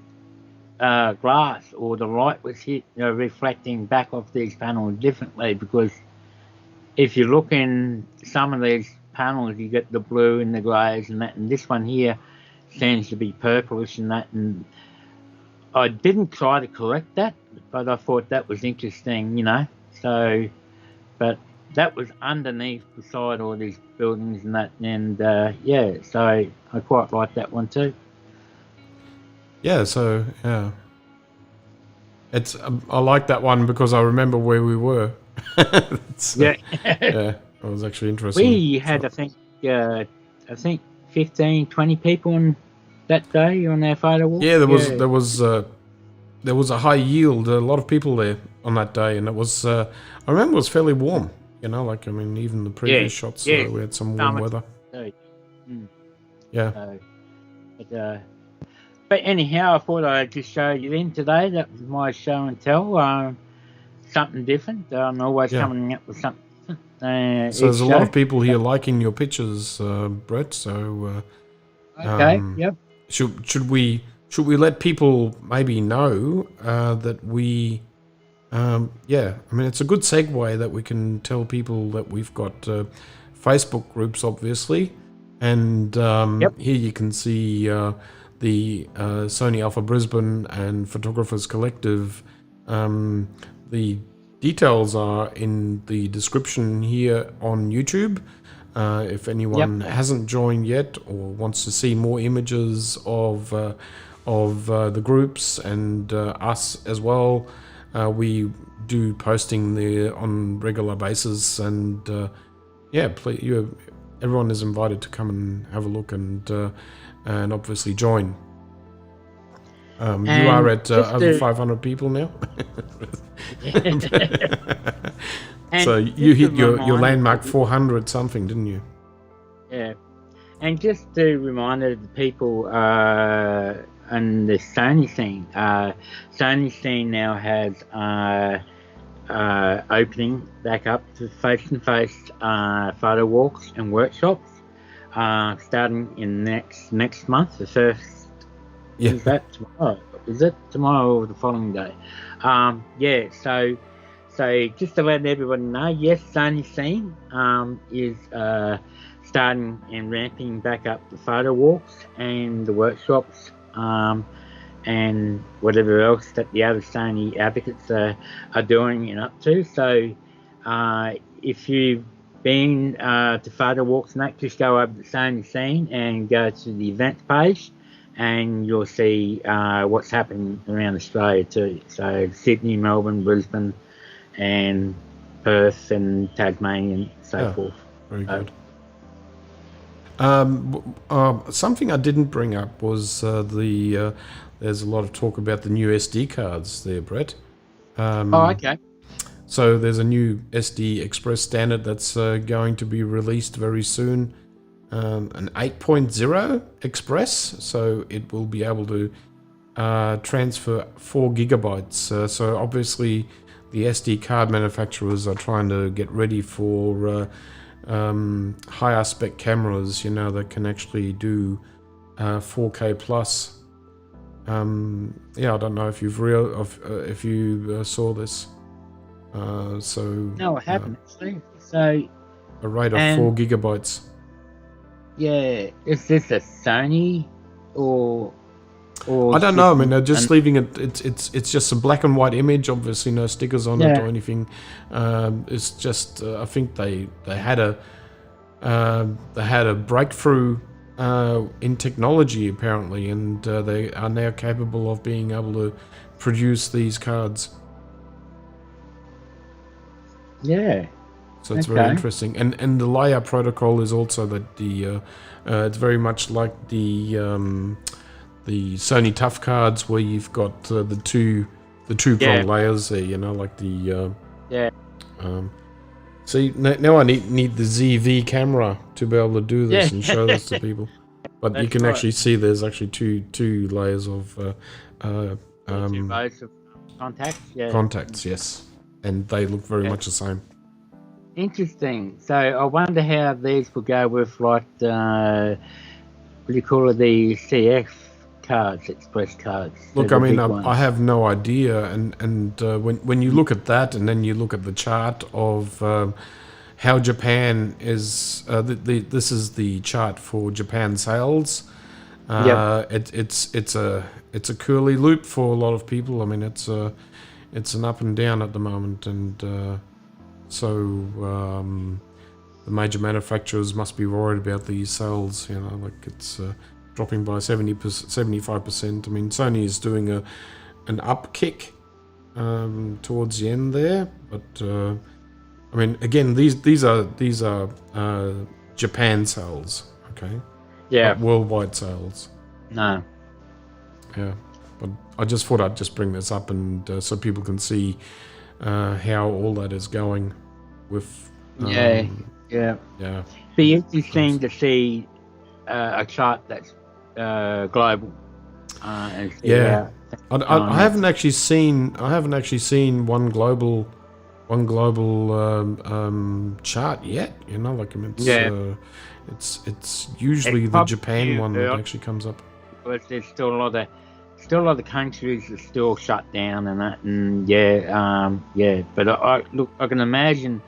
glass, or the light was reflecting back off these panels differently, because if you look in some of these panels, you get the blue and the greys and that, and this one here seems to be purplish and that, and I didn't try to correct that, but I thought that was interesting, you know. So, but that was underneath, beside all these buildings and that, and yeah, so I quite like that one too. Yeah, so yeah, it's I like that one because I remember where we were. Yeah, yeah, it was actually interesting. we had I think 15, 20 people on that day on our photo walk. Yeah, there was a high yield, a lot of people there on that day, and it was I remember it was fairly warm. You know, like I mean, even the previous shots, we had some warm weather. Yeah. But anyhow, I thought I'd just show you in today. That was my show and tell. Something different. I'm always coming up with something different. So there's a lot of people here liking your pictures, Brett. So okay, yep. Should we let people maybe know that we? Yeah, I mean it's a good segue that we can tell people that we've got Facebook groups, obviously, and here you can see the Sony Alpha Brisbane and Photographers Collective. The details are in the description here on YouTube. If anyone hasn't joined yet or wants to see more images of the groups and us as well, we do posting there on regular basis. And please, everyone is invited to come and have a look and obviously join. You are at over 500 people now. So you hit your landmark 400 something, didn't you? Yeah. And just a reminder to the people on the Sony scene. Sony scene now has opening back up to face-to-face photo walks and workshops starting in next month, the first. Yeah. Is that tomorrow? Is it tomorrow or the following day? So just to let everybody know, yes, Sony Scene is starting and ramping back up the photo walks and the workshops and whatever else that the other Sony advocates are doing and up to. So if you've been to photo walks and that, just go over to Sony Scene and go to the events page, and you'll see what's happening around Australia too. So Sydney, Melbourne, Brisbane, and Perth, and Tasmania, and so forth. Very good. Something I didn't bring up was there's a lot of talk about the new SD cards there, Brett. Okay. So there's a new SD Express standard that's going to be released very soon, an 8.0 Express, so it will be able to transfer 4 gigabytes. So obviously the SD card manufacturers are trying to get ready for higher spec cameras, that can actually do 4K plus. I don't know if you saw this. No, I haven't actually. So a rate of 4 gigabytes. Yeah, is this a Sony or I don't know. I mean, they're just leaving it. It's just a black and white image. Obviously, no stickers on it or anything. It's just I think they had a breakthrough in technology apparently, and they are now capable of being able to produce these cards. Yeah. So it's very interesting, and the layer protocol is also that it's very much like the Sony Tough cards where you've got the two prong layers there, like the see now I need the ZV camera to be able to do this and show this to people, but you can actually see there's actually two layers of two rows of contacts. Contacts, yes, and they look very much the same. Interesting. So I wonder how these will go with like what do you call it, the CF cards, Express cards. Look, I mean, I have no idea, and when you look at that, and then you look at the chart of how Japan is, this is the chart for Japan sales. It's a curly loop for a lot of people. I mean, it's an up and down at the moment, and so the major manufacturers must be worried about these sales. Like it's dropping by 75%. I mean, Sony is doing an upkick towards the end there, but I mean, again, these are Japan sales, okay? Yeah. Not worldwide sales. No. Yeah, but I just thought I'd just bring this up and so people can see how all that is going with. Yeah. Be interesting to see a chart that's global. And see I haven't actually seen one global chart yet. Like, I mean, it's usually the Japan one that actually comes up. But there's still a lot of countries that still shut down and that, and But I can imagine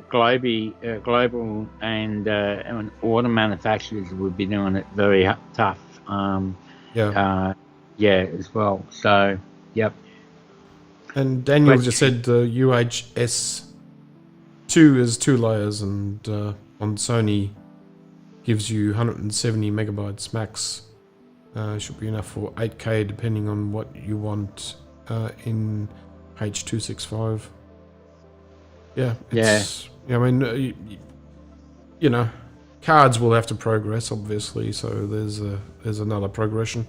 global and auto manufacturers would be doing it very tough. As well. So, yep. And Daniel just said UHS 2 is 2 layers, and on Sony gives you 170 megabytes max. Should be enough for 8K depending on what you want in H.265. I mean, cards will have to progress, obviously. So there's another progression.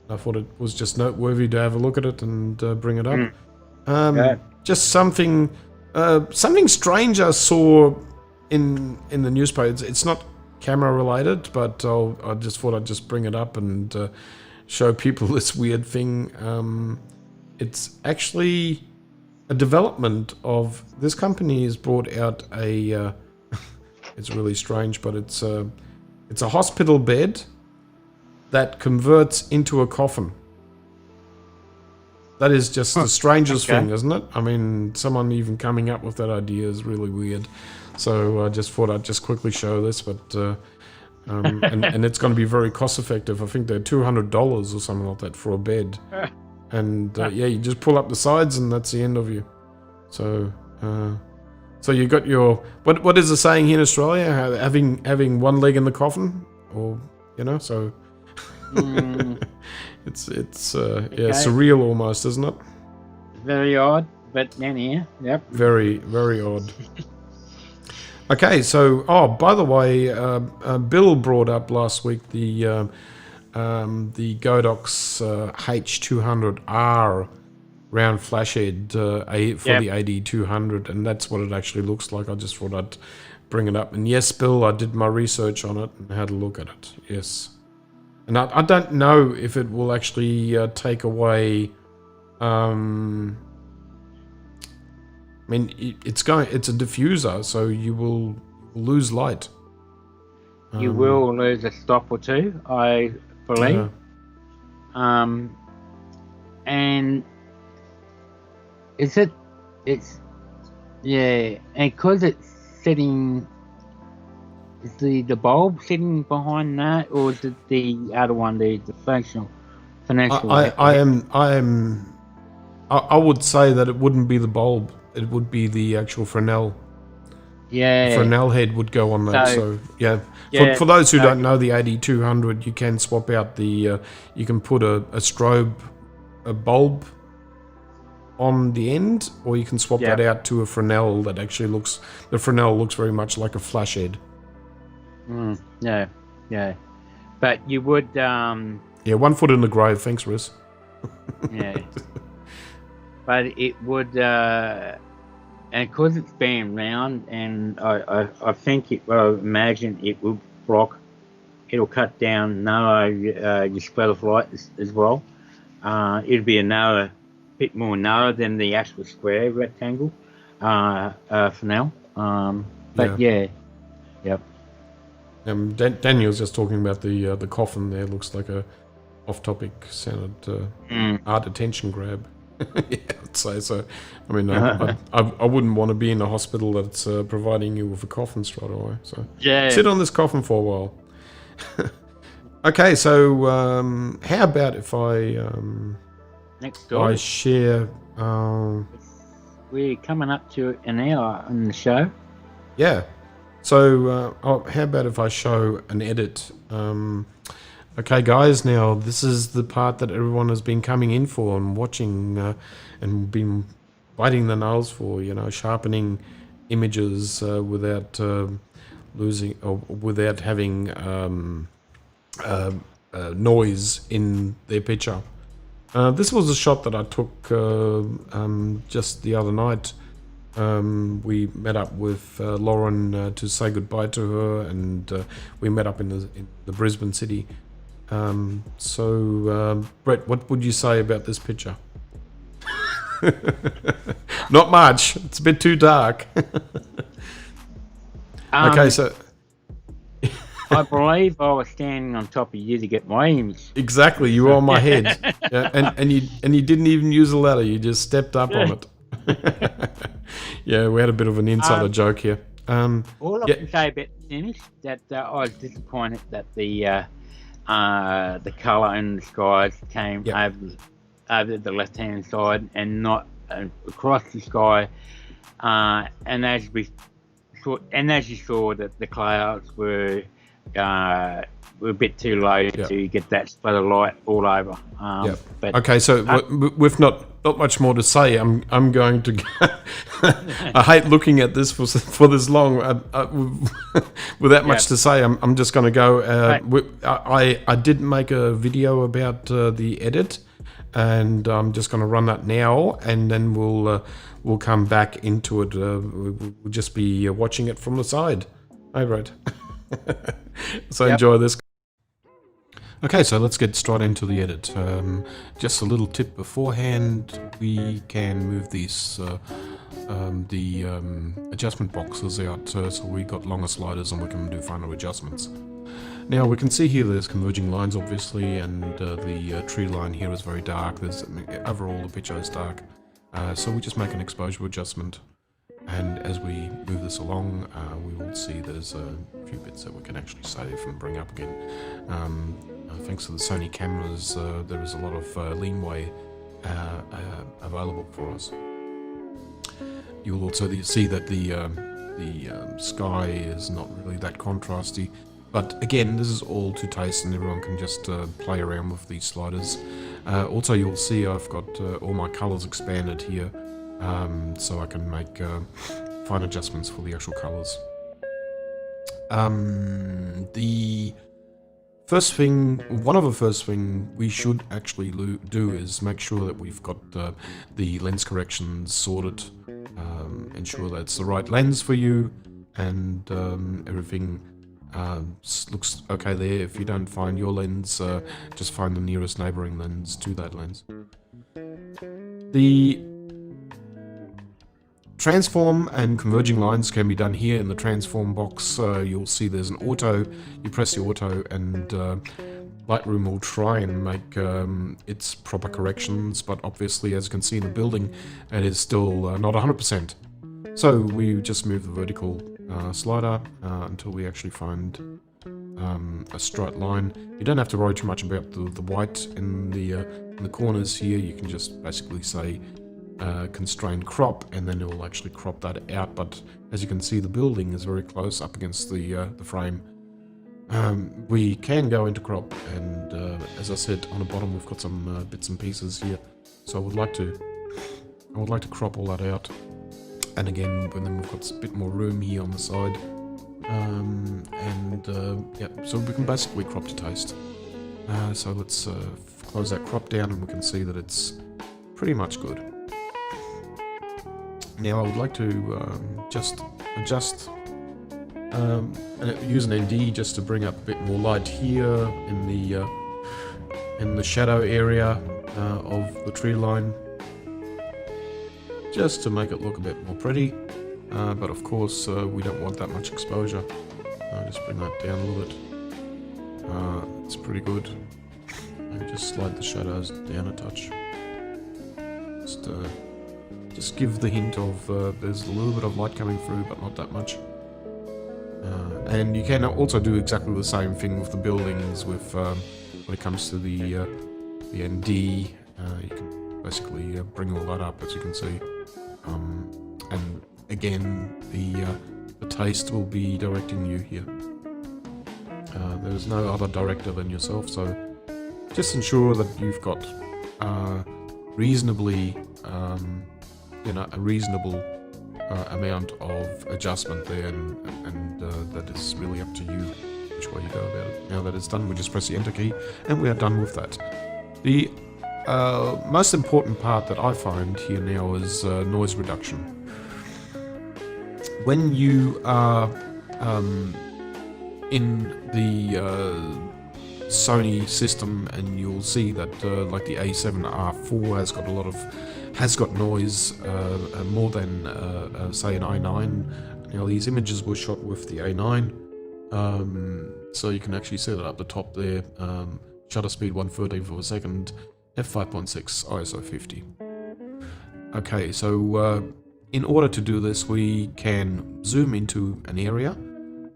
I thought it was just noteworthy to have a look at it and bring it up. Just something strange I saw in the newspaper. It's not camera related, but I just thought I'd just bring it up and show people this weird thing. It's actually a development of this company has brought out a it's really strange, but it's a hospital bed that converts into a coffin. That is just the strangest thing, isn't it? I mean, someone even coming up with that idea is really weird. So I just thought I'd just quickly show this, but and it's going to be very cost effective. I think they're $200 or something like that for a bed. And you just pull up the sides and that's the end of you. So so you got your what is the saying here in Australia? Having one leg in the coffin, or so It's yeah, surreal almost, isn't it? Very odd, but anyhow, yep. Very, very odd. Okay, so by the way, Bill brought up last week the Godox H200R round flash head for the AD200, and that's what it actually looks like. I just thought I'd bring it up. And yes, Bill, I did my research on it and had a look at it. Yes, and I don't know if it will actually take away. I mean, it's a diffuser, so you will lose light. You will lose a stop or two, I believe. And it's and because it's sitting, is the bulb sitting behind that, or is it the other one, the financial? I would say that it wouldn't be the bulb. It would be the actual Fresnel. Yeah. The Fresnel head would go on that. So yeah. For those who don't know, the AD200, you can swap out the. You can put a strobe, a bulb on the end, or you can swap that out to a Fresnel that actually looks. The Fresnel looks very much like a flash head. Yeah. But you would. Yeah, 1 foot in the grave. Thanks, Riz. Yeah. But it would, and because it's been round, and I think imagine it will block. It'll cut down your spread of light as well. It'll be a bit more narrow than the actual square rectangle for now. But yep. Daniel's just talking about the coffin there. Looks like a off-topic sounded art attention grab. Yeah, I'd say so. I mean, I wouldn't want to be in a hospital that's providing you with a coffin straight away. So sit on this coffin for a while. Okay, so how about if I next door? I share. We're coming up to an hour on the show. Yeah. So how about if I show an edit? Okay, guys, now this is the part that everyone has been coming in for and watching and been biting the nails for, sharpening images without losing or without having noise in their picture. This was a shot that I took just the other night. We met up with Lauren to say goodbye to her, and we met up in the Brisbane city. Brett, what would you say about this picture? Not much. It's a bit too dark. Okay, so I believe I was standing on top of you to get my image. Exactly, you were on my head, and you didn't even use a ladder. You just stepped up on it. Yeah, we had a bit of an insider joke here. All I can say about the image that I was disappointed that the colour in the skies came over the left-hand side and not across the sky. And as you saw that the clouds were a bit too low to get that split of light all over. But okay, so with not much more to say, I'm going to. I hate looking at this for this long. Without much to say, I'm just going to go. I did make a video about the edit, and I'm just going to run that now, and then we'll come back into it. We'll just be watching it from the side. Hey, Brett. So enjoy this. Okay, so let's get straight into the edit. Just a little tip beforehand: we can move these adjustment boxes out, so we got longer sliders and we can do finer adjustments. Now we can see here there's converging lines, obviously, and the tree line here is very dark. Overall the picture is dark, so we just make an exposure adjustment. And as we move this along, we will see there's a few bits that we can actually save and bring up again. Thanks to the Sony cameras, there is a lot of leanway available for us. You'll also see that the sky is not really that contrasty. But again, this is all to taste, and everyone can just play around with these sliders. Also, you'll see I've got all my colors expanded here, so I can make fine adjustments for the actual colors. The first thing, one of the first thing we should actually do is make sure that we've got the lens corrections sorted, ensure that it's the right lens for you, and everything looks okay there. If you don't find your lens, just find the nearest neighboring lens to that lens. The transform and converging lines can be done here in the transform box. You'll see there's an auto. You press the auto and Lightroom will try and make its proper corrections, but obviously, as you can see in the building, it is still not 100%. So we just move the vertical slider until we actually find a straight line. You don't have to worry too much about the white in the corners here. You can just basically say constrain crop, and then it will actually crop that out. But as you can see, the building is very close up against the frame. We can go into crop, and as I said, on the bottom we've got some bits and pieces here. So I would like to crop all that out. And again, then we've got a bit more room here on the side. Yeah, so we can basically crop to taste. So let's close that crop down, and we can see that it's pretty much good. Now I would like to just adjust, use an ND just to bring up a bit more light here in the shadow area of the tree line, just to make it look a bit more pretty. But of course, we don't want that much exposure. Just bring that down a little bit. It's pretty good. And just slide the shadows down a touch. Just give the hint of there's a little bit of light coming through, but not that much. And you can also do exactly the same thing with the buildings. With when it comes to the ND, you can basically bring all that up, as you can see. And again, the taste will be directing you here. There's no other director than yourself, so just ensure that you've got reasonably, a reasonable amount of adjustment there, and that is really up to you which way you go about it. Now that it's done, we just press the enter key, and we are done with that. The most important part that I find here now is noise reduction. When you are in the Sony system, and you'll see that like the A7R4 has got noise more than say an i9. Now these images were shot with the A9, so you can actually set it up the top there. Shutter speed 1/13 for a second, f5.6, ISO 50. Okay, so in order to do this, we can zoom into an area,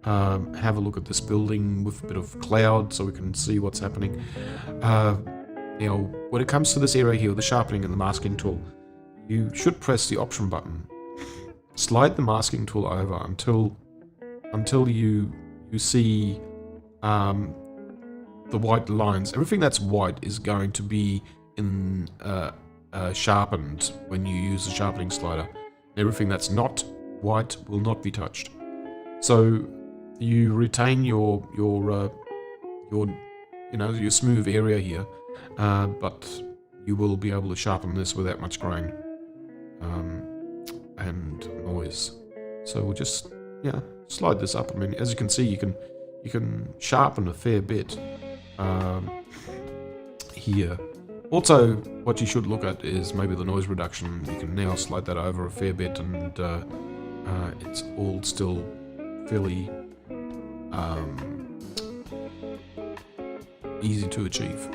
have a look at this building with a bit of cloud so we can see what's happening. When it comes to this area here, the sharpening and the masking tool, you should press the option button. Slide the masking tool over until you see the white lines. Everything that's white is going to be sharpened when you use the sharpening slider. Everything that's not white will not be touched. So you retain your smooth area here, but you will be able to sharpen this without much grain and noise. So we'll just slide this up. I mean, as you can see, you can sharpen a fair bit here. Also, what you should look at is maybe the noise reduction. You can now slide that over a fair bit, and it's all still fairly easy to achieve.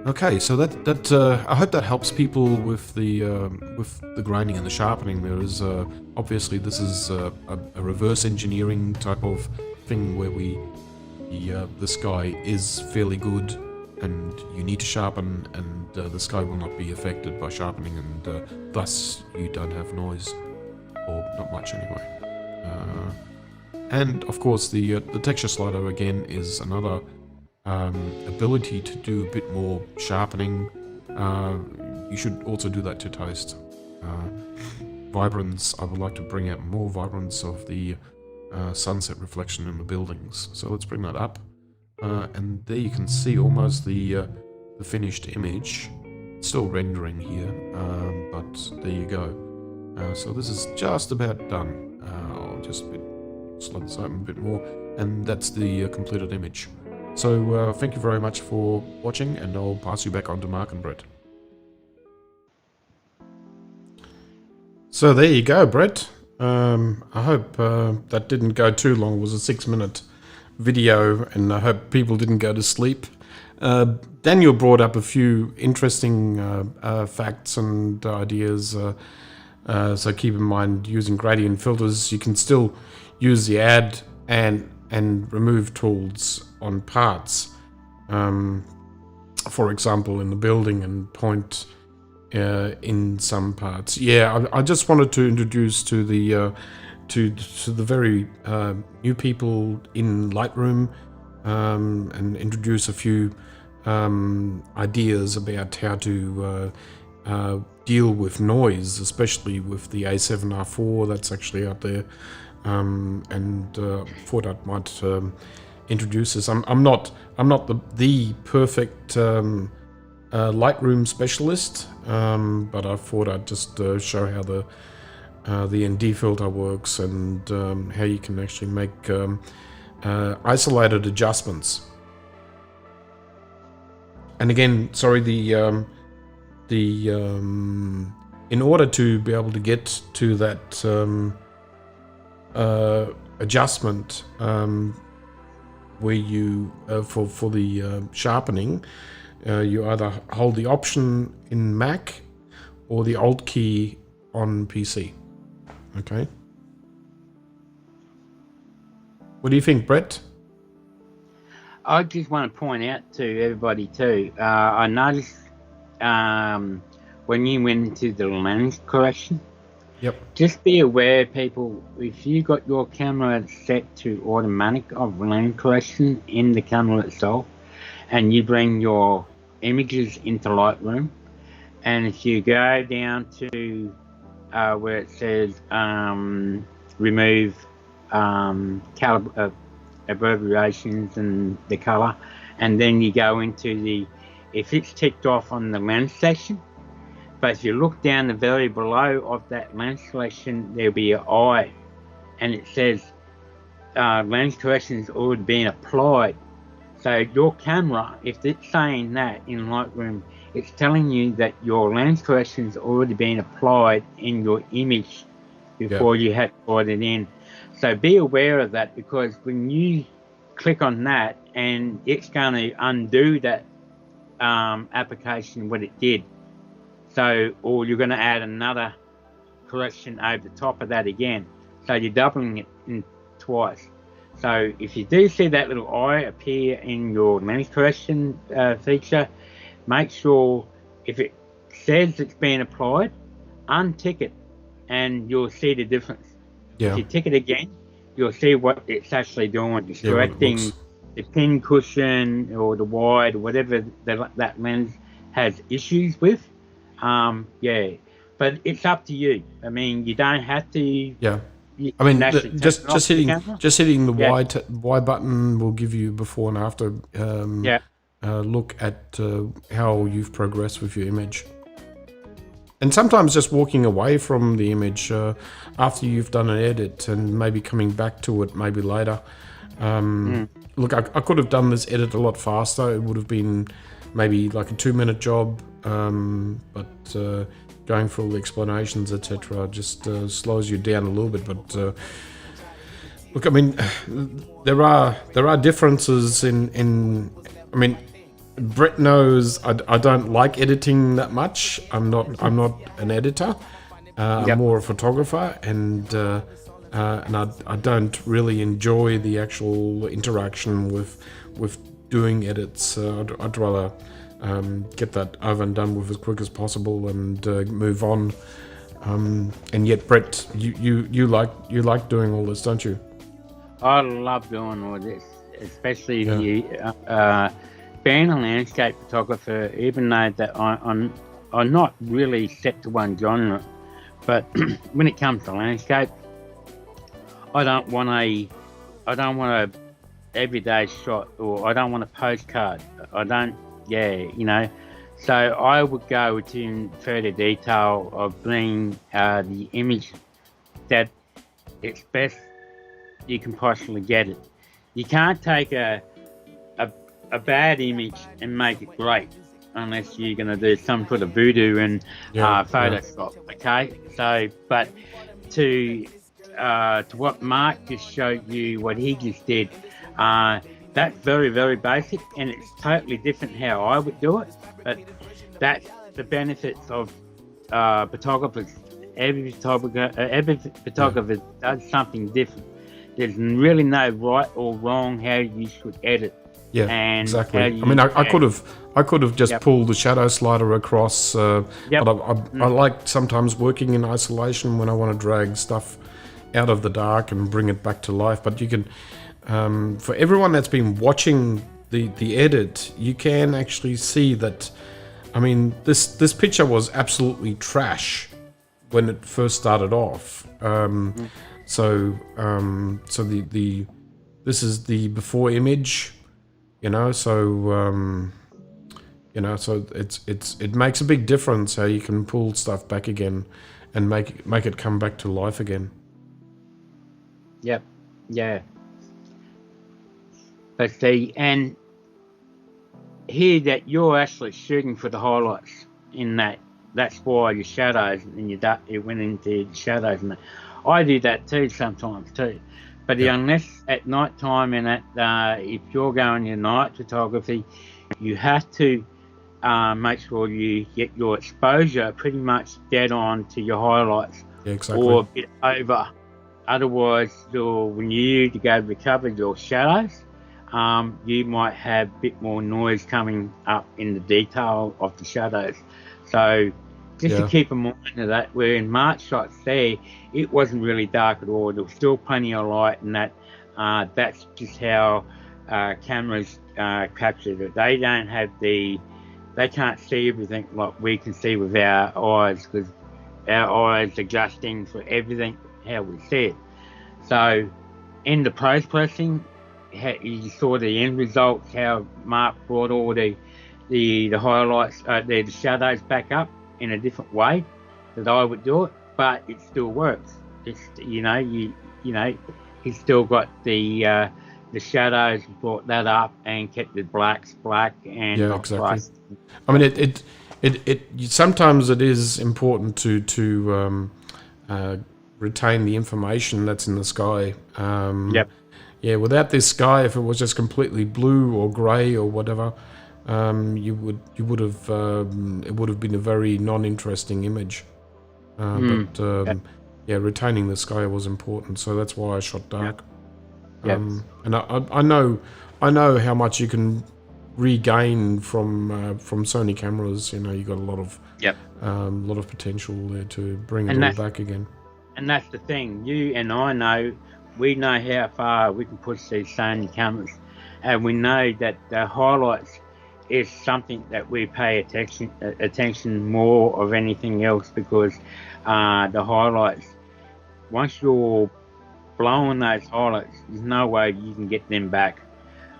Okay, so that I hope that helps people with the grinding and the sharpening. There is obviously this is a reverse engineering type of thing where the sky is fairly good, and you need to sharpen, and the sky will not be affected by sharpening, and thus you don't have noise, or not much anyway. And of course, the texture slider again is another ability to do a bit more sharpening. You should also do that to taste. Vibrance, I would like to bring out more vibrance of the sunset reflection in the buildings. So let's bring that up. And there you can see almost the finished image. It's still rendering here, but there you go. So this is just about done. I'll just slide this open a bit more, and that's the completed image. So thank you very much for watching, and I'll pass you back on to Mark and Brett. So there you go, Brett. I hope that didn't go too long. It was a 6-minute video, and I hope people didn't go to sleep. Daniel brought up a few interesting facts and ideas. So keep in mind, using gradient filters, you can still use the add and remove tools on parts. For example, in the building, and point in some parts. Yeah, I just wanted to introduce to the very new people in Lightroom, and introduce a few ideas about how to deal with noise, especially with the A7R4 that's actually out there. And thought I might introduce this. I'm not the perfect Lightroom specialist, but I thought I'd just show how the ND filter works, and how you can actually make isolated adjustments. And again, sorry, in order to be able to get to that adjustment, where you for the sharpening, you either hold the option in Mac or the Alt key on PC. Okay. What do you think, Brett? I just want to point out to everybody too, I noticed when you went into the lens correction, Yep. just be aware, people, if you got your camera set to automatic of lens correction in the camera itself, and you bring your images into Lightroom, and if you go down to where it says remove abbreviations and the color, and then you go into the, if it's ticked off on the lens section, but if you look down the very below of that lens selection, there'll be an eye, and it says lens correction has already been applied. So your camera, if it's saying that in Lightroom, it's telling you that your lens correction has already been applied in your image before you had to put it in. So be aware of that, because when you click on that, and it's going to undo that application what it did. So, or you're going to add another correction over the top of that again. So you're doubling it in twice. So if you do see that little eye appear in your lens correction feature, make sure if it says it's been applied, untick it, and you'll see the difference. Yeah. If you tick it again, you'll see what it's actually doing. It's correcting the pin cushion or the wide, or whatever that lens has issues with. But it's up to you. I mean, you don't have to. Yeah. I mean, just hitting the Y button will give you before and after look at how you've progressed with your image. And sometimes just walking away from the image after you've done an edit, and maybe coming back to it maybe later. Look, I could have done this edit a lot faster. It would have been maybe like a 2-minute job, but going through all the explanations, etc., just slows you down a little bit. But look, I mean, there are differences in. I mean, Brett knows I don't like editing that much. I'm not an editor. I'm more a photographer, and I don't really enjoy the actual interaction with doing edits. I'd rather get that over and done with as quick as possible and move on. And yet, Brett, you like doing all this, don't you? I love doing all this, especially Yeah. if you being a landscape photographer. Even though that I'm not really set to one genre, but when it comes to landscape, I don't want a everyday shot, or I don't want a postcard. I don't, So I would go into further detail of bringing the image that it's best you can possibly get it. You can't take a bad image and make it great unless you're going to do some sort of voodoo and Photoshop. Okay, so but to what Mark just showed you, what he just did, that's very, very basic, and it's totally different how I would do it. But that's the benefits of photographers. Every photographer does something different. There's really no right or wrong how you should edit. Yeah, And exactly. how I you mean, I edit. could have just Yep. pulled the shadow slider across. Yep. But I like sometimes working in isolation when I want to drag stuff out of the dark and bring it back to life. But you can, for everyone that's been watching the edit, you can actually see that. I mean, this picture was absolutely trash when it first started off. So this is the before image. So it makes a big difference how you can pull stuff back again and make it come back to life again. Yep. Yeah. But see, and here that you're actually shooting for the highlights in that. That's why your shadows and it went into the shadows, and I do that too sometimes too. But unless at night time and if you're going your night photography, you have to make sure you get your exposure pretty much dead on to your highlights, Yeah, exactly. or a bit over. Otherwise, when you to go recover your shadows, you might have a bit more noise coming up in the detail of the shadows. So just to keep in mind of that, where in Mark's shots there, it wasn't really dark at all. There was still plenty of light, and that's just how cameras capture it. They don't have they can't see everything like we can see with our eyes, because our eyes are adjusting for everything how we see it. So in the post-processing, you saw the end results, how Mark brought all the highlights, the shadows back up in a different way that I would do it, but it still works. It's he's still got the shadows, brought that up and kept the blacks black and not exactly. bright. I mean, it sometimes it is important to retain the information that's in the sky. Yep. Yeah, without this sky, if it was just completely blue or grey or whatever, you would have it would have been a very non-interesting image. But retaining the sky was important, so that's why I shot dark. Yep. And I know how much you can regain from Sony cameras. You got a lot of potential there to bring it all back again. And that's the thing. You and I we know how far we can push these Sony cameras, and we know that the highlights is something that we pay attention more of anything else, because the highlights, once you're blowing those highlights, there's no way you can get them back,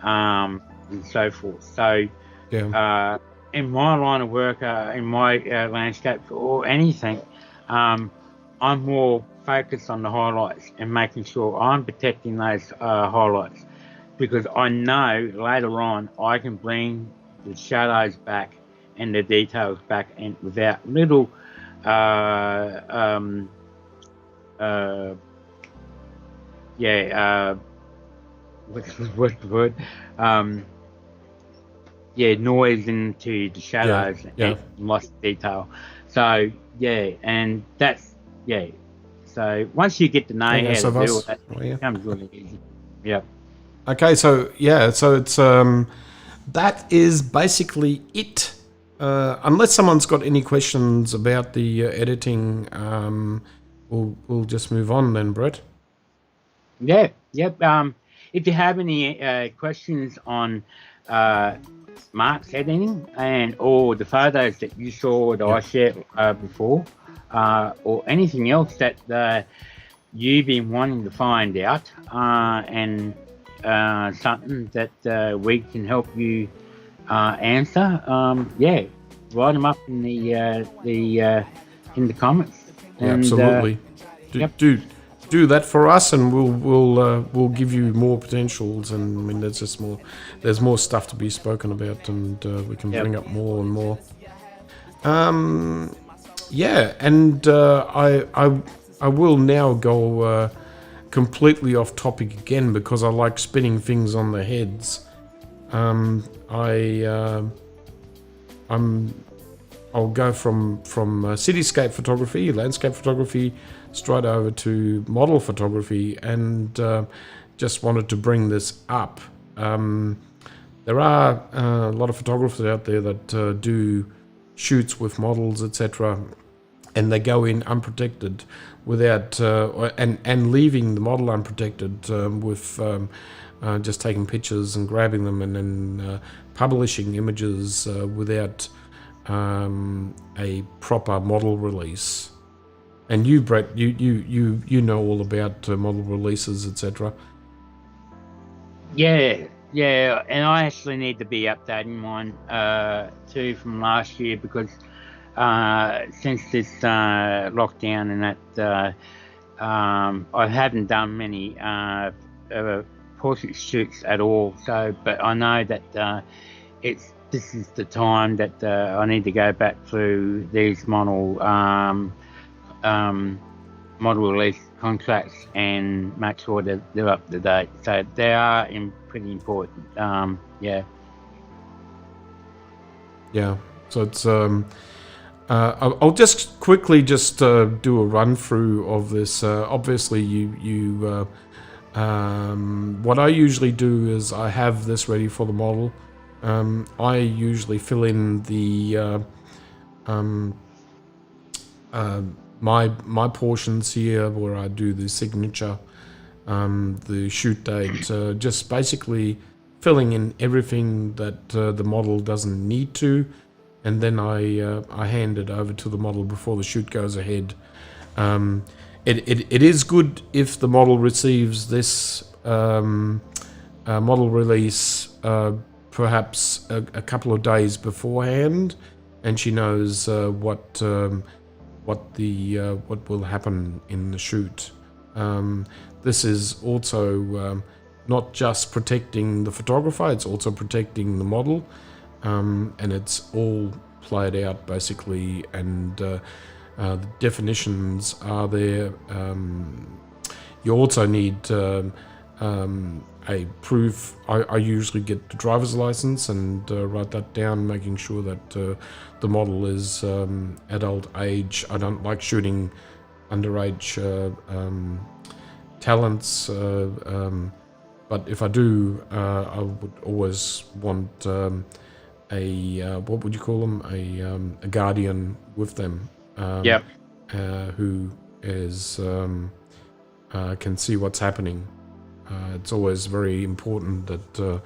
and so forth. So in my line of work, in my landscape or anything, I'm more focused on the highlights and making sure I'm protecting those highlights, because I know later on I can bring the shadows back and the details back, and without little what's the word? Noise into the shadows and lost detail. So and that's So once you get to know how to do it, it becomes really easy. Yeah. Okay, so it's that is basically it. Unless someone's got any questions about the editing, we'll just move on then, Brett. Yeah, yep. If you have any questions on Mark's editing and or the photos that you saw that I shared before, or anything else that you've been wanting to find out, and something that we can help you answer, yeah, write them up in the comments. Yeah, And, absolutely. yep. Do that for us, and we'll give you more potentials. And I mean, there's more stuff to be spoken about, and we can bring up more and more. Yeah, and I will now go completely off topic again because I like spinning things on their heads. I'll go from cityscape photography, landscape photography, straight over to model photography, and just wanted to bring this up. There are a lot of photographers out there that do shoots with models, etc., and they go in unprotected without and leaving the model unprotected with just taking pictures and grabbing them and then publishing images without a proper model release. And you, Brett, you know all about model releases, etc. Yeah, and I actually need to be updating mine too from last year because since this lockdown and that, I haven't done many portrait shoots at all. So, but I know that this is the time that I need to go back through these model release contracts and make sure that they're up to date. So they are pretty important. Yeah. So it's I'll just quickly do a run through of this. Obviously, you what I usually do is I have this ready for the model. I usually fill in the my portions here where I do the signature, the shoot date, just basically filling in everything that the model doesn't need to, and then I hand it over to the model before the shoot goes ahead. It is good if the model receives this model release perhaps a couple of days beforehand, and she knows what will happen in the shoot. This is also not just protecting the photographer; it's also protecting the model, and it's all played out basically. And the definitions are there. You also need a proof. I usually get the driver's license and write that down, making sure that the model is adult age. I don't like shooting underage talents, but if I do, I would always want a what would you call them? A guardian with them. Who is can see what's happening. It's always very important that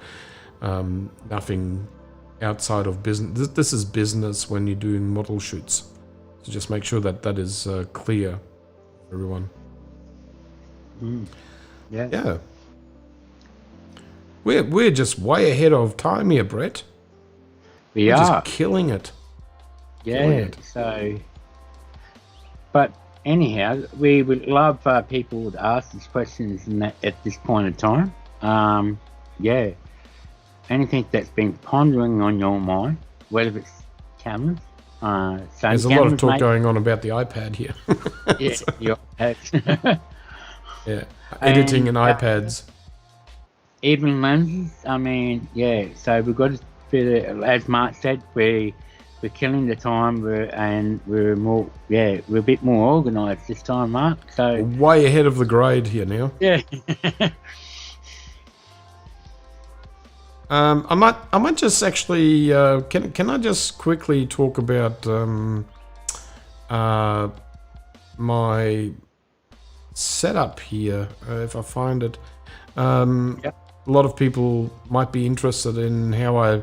nothing outside of business. This is business when you're doing model shoots. So just make sure that that is clear for everyone. Yeah. We're just way ahead of time here, Brett. We're just killing it. So, but anyhow, we would love people to ask these questions at this point in time. Anything that's been pondering on your mind, whether it's cameras. There's a lot of talk going on about the iPad here. Your iPads. Editing and iPads. Even lenses. I mean, so we've got to fit it, as Mark said, we're killing the time, we're more, we're a bit more organised this time, Mark. So way ahead of the grade here now. I might just actually can I just quickly talk about my setup here, if I find it. A lot of people might be interested in how I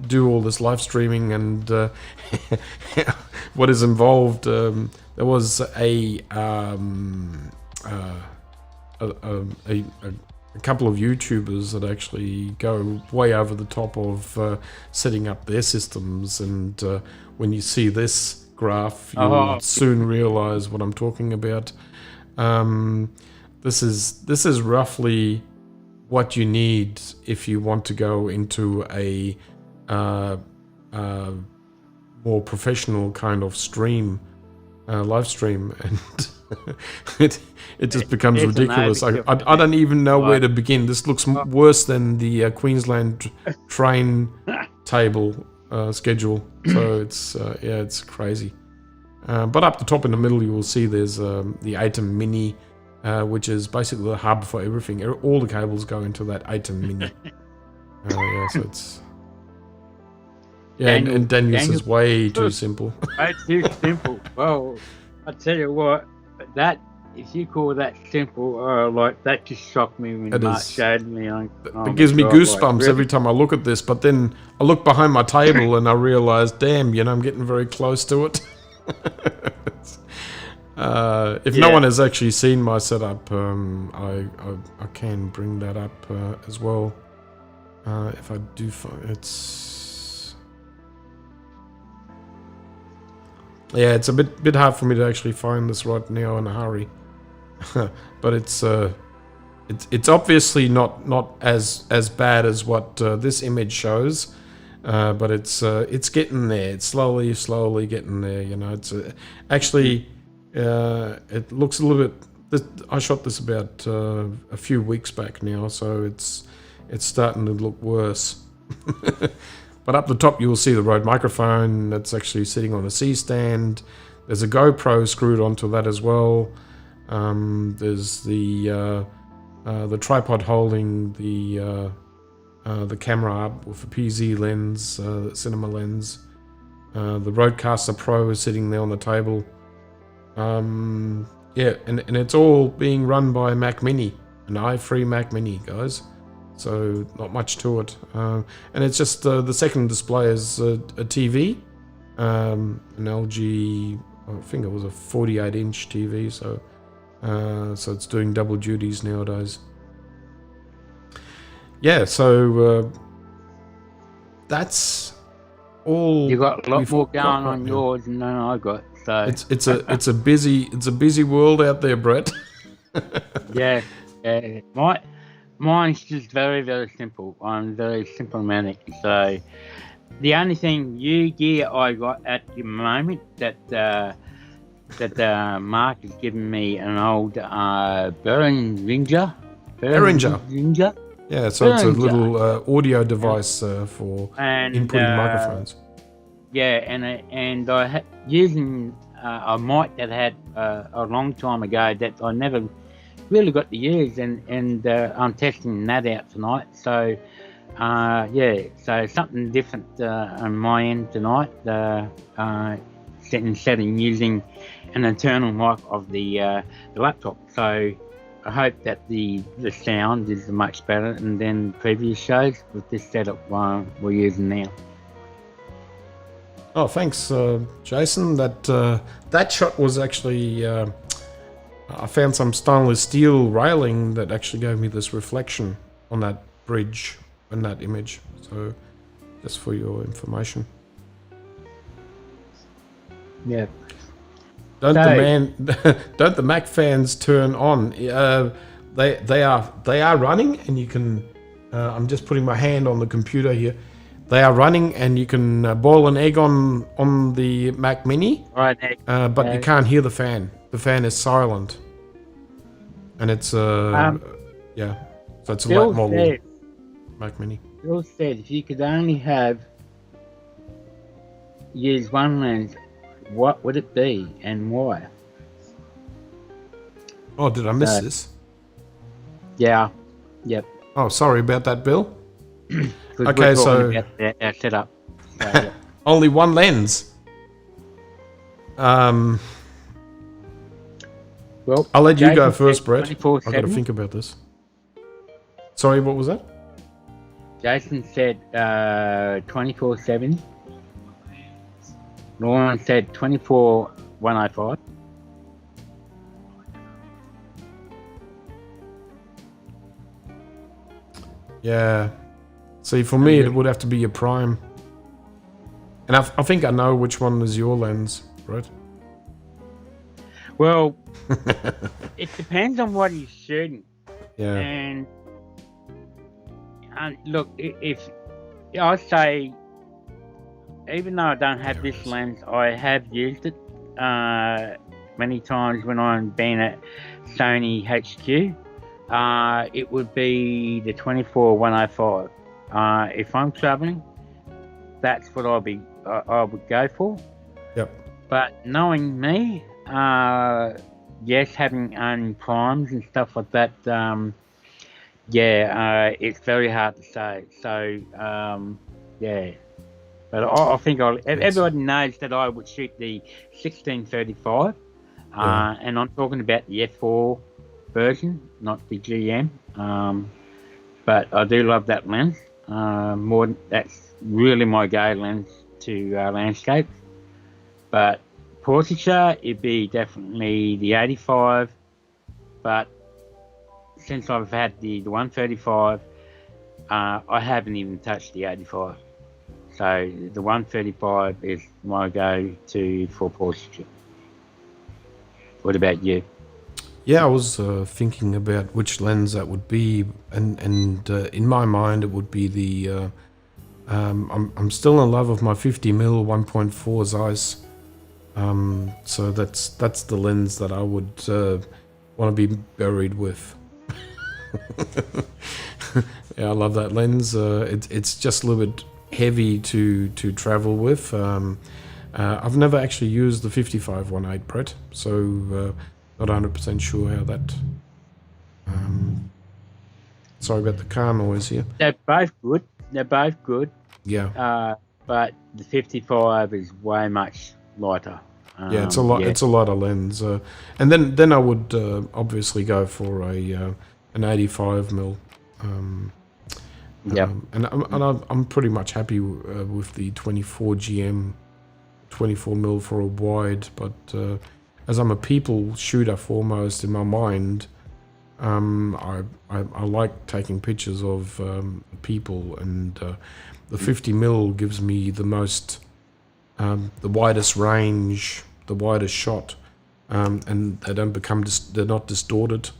do all this live streaming and what is involved. There was a couple of YouTubers that actually go way over the top of setting up their systems, and when you see this graph, you'll soon realize what I'm talking about. This is roughly what you need if you want to go into a more professional kind of stream, live stream, and it just becomes ridiculous. I don't even know where to begin. This looks worse than the Queensland train table schedule. So it's crazy. But up the top in the middle, you will see there's the Atom Mini, which is basically the hub for everything. All the cables go into that Atom Mini. So it's... Yeah, and Daniel says way too simple. Way too simple. Well, I tell you what, that, if you call that simple, like, that just shocked me when Mark showed me. It gives me goosebumps every time I look at this, but then I look behind my table and I realize, damn, I'm getting very close to it. If no one has actually seen my setup, I can bring that up as well. If I do find it's a bit hard for me to actually find this right now in a hurry. But it's obviously not as bad as what this image shows. But it's getting there. It's slowly getting there. It's actually it looks a little bit. I shot this about a few weeks back now, so it's starting to look worse. But up the top, you will see the Rode microphone that's actually sitting on a C stand. There's a GoPro screwed onto that as well. There's the tripod holding the camera up with a PZ lens, cinema lens. The Rodecaster Pro is sitting there on the table. And it's all being run by Mac Mini, an i3 Mac Mini, guys. So not much to it. And it's just the second display is a TV, an LG. I think it was a 48-inch TV. So it's doing double duties nowadays. Yeah, so that's all. You got a lot more going on yours than I got. So it's a busy world out there, Brett. yeah. Mine's just very, very simple. I'm very simple-manic. So the only thing gear I got at the moment that Mark has given me an old Behringer. Yeah, so it's a little audio device for inputting microphones. Yeah, and I had using a mic that I had a long time ago that I never really got to use, and I'm testing that out tonight. So so something different on my end tonight. Instead of using an internal mic of the laptop. So I hope that the sound is much better than previous shows with this setup we're using now. Oh, thanks, Jason. That shot was actually I found some stainless steel railing that actually gave me this reflection on that bridge in that image. So just for your information. Yeah. Don't the Mac fans turn on? They are running, and you can. I'm just putting my hand on the computer here. They are running, and you can boil an egg on the Mac Mini. Right. But you can't hear the fan. The fan is silent, and it's So it's a late model Mac Mini. Bill said if you could only use one lens, what would it be and why? Oh, did I miss this? Yeah. Yep. Oh, sorry about that, Bill. Okay, so our setup. So, yeah. Only one lens. Well, I'll let you go Jason first, said Brett. I've got to 24/7. think about this. Sorry, what was that? Jason said 24/7. Lauren said 24/105. Yeah. See, for me, it would have to be a prime. And I think I know which one is your lens, Brett. Well, it depends on what he's shooting. Yeah. And look, if I say, even though I don't have this lens, I have used it many times when I've been at Sony HQ. It would be the 24/105. If I'm traveling, that's what I would go for. Yep. But knowing me, yes, having owned primes and stuff like that, it's very hard to say. So, yeah. But I think everybody knows that I would shoot the 16-35, and I'm talking about the F4 version, not the GM. But I do love that lens. That's really my go lens to landscape. But portraiture, it'd be definitely the 85. But since I've had the 135, I haven't even touched the 85. So the 135 is my go-to for portraiture. What about you? Yeah, I was thinking about which lens that would be, and in my mind it would be the. I'm still in love with my 50mm 1.4 Zeiss. So that's the lens that I would want to be buried with. Yeah, I love that lens. It's just a little bit heavy to travel with. I've never actually used the 55-1.8 Brett, so not 100% sure how that. Sorry about the car noise here. They're both good. Yeah. But the 55 is way much lighter. Yeah, it's a lot. Yeah. It's a lighter lens, and then I would obviously go for an 85mm. Yep. And I'm pretty much happy with the 24 GM, 24mm for a wide. But as I'm a people shooter foremost in my mind, I like taking pictures of people, and the 50mm gives me the most. The widest range, the widest shot, and they don't they're not distorted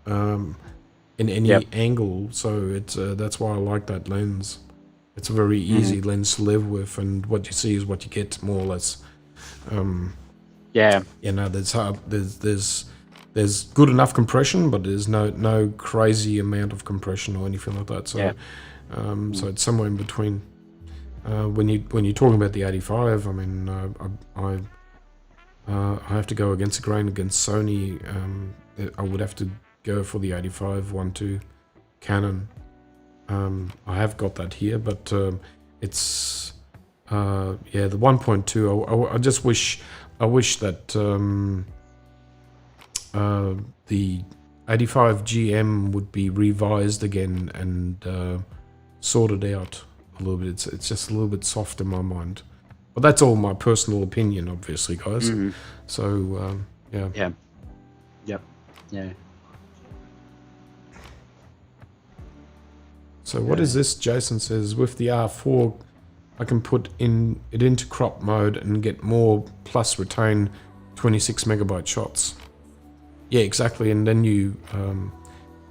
in any angle. So it's that's why I like that lens. It's a very easy lens to live with, and what you see is what you get, more or less. There's good enough compression, but there's no crazy amount of compression or anything like that. So so it's somewhere in between. When you're talking about the 85, I mean, I have to go against the grain against Sony. I would have to go for the 85 1.2 Canon. I have got that here, but it's the 1.2. I just wish that the 85 GM would be revised again and sorted out a little bit. It's just a little bit soft in my mind, but that's all my personal opinion, obviously, guys. So Yeah. So what is this? Jason says, with the R4 I can put it into crop mode and get more, plus retain 26 megabyte shots. Yeah, exactly. And then you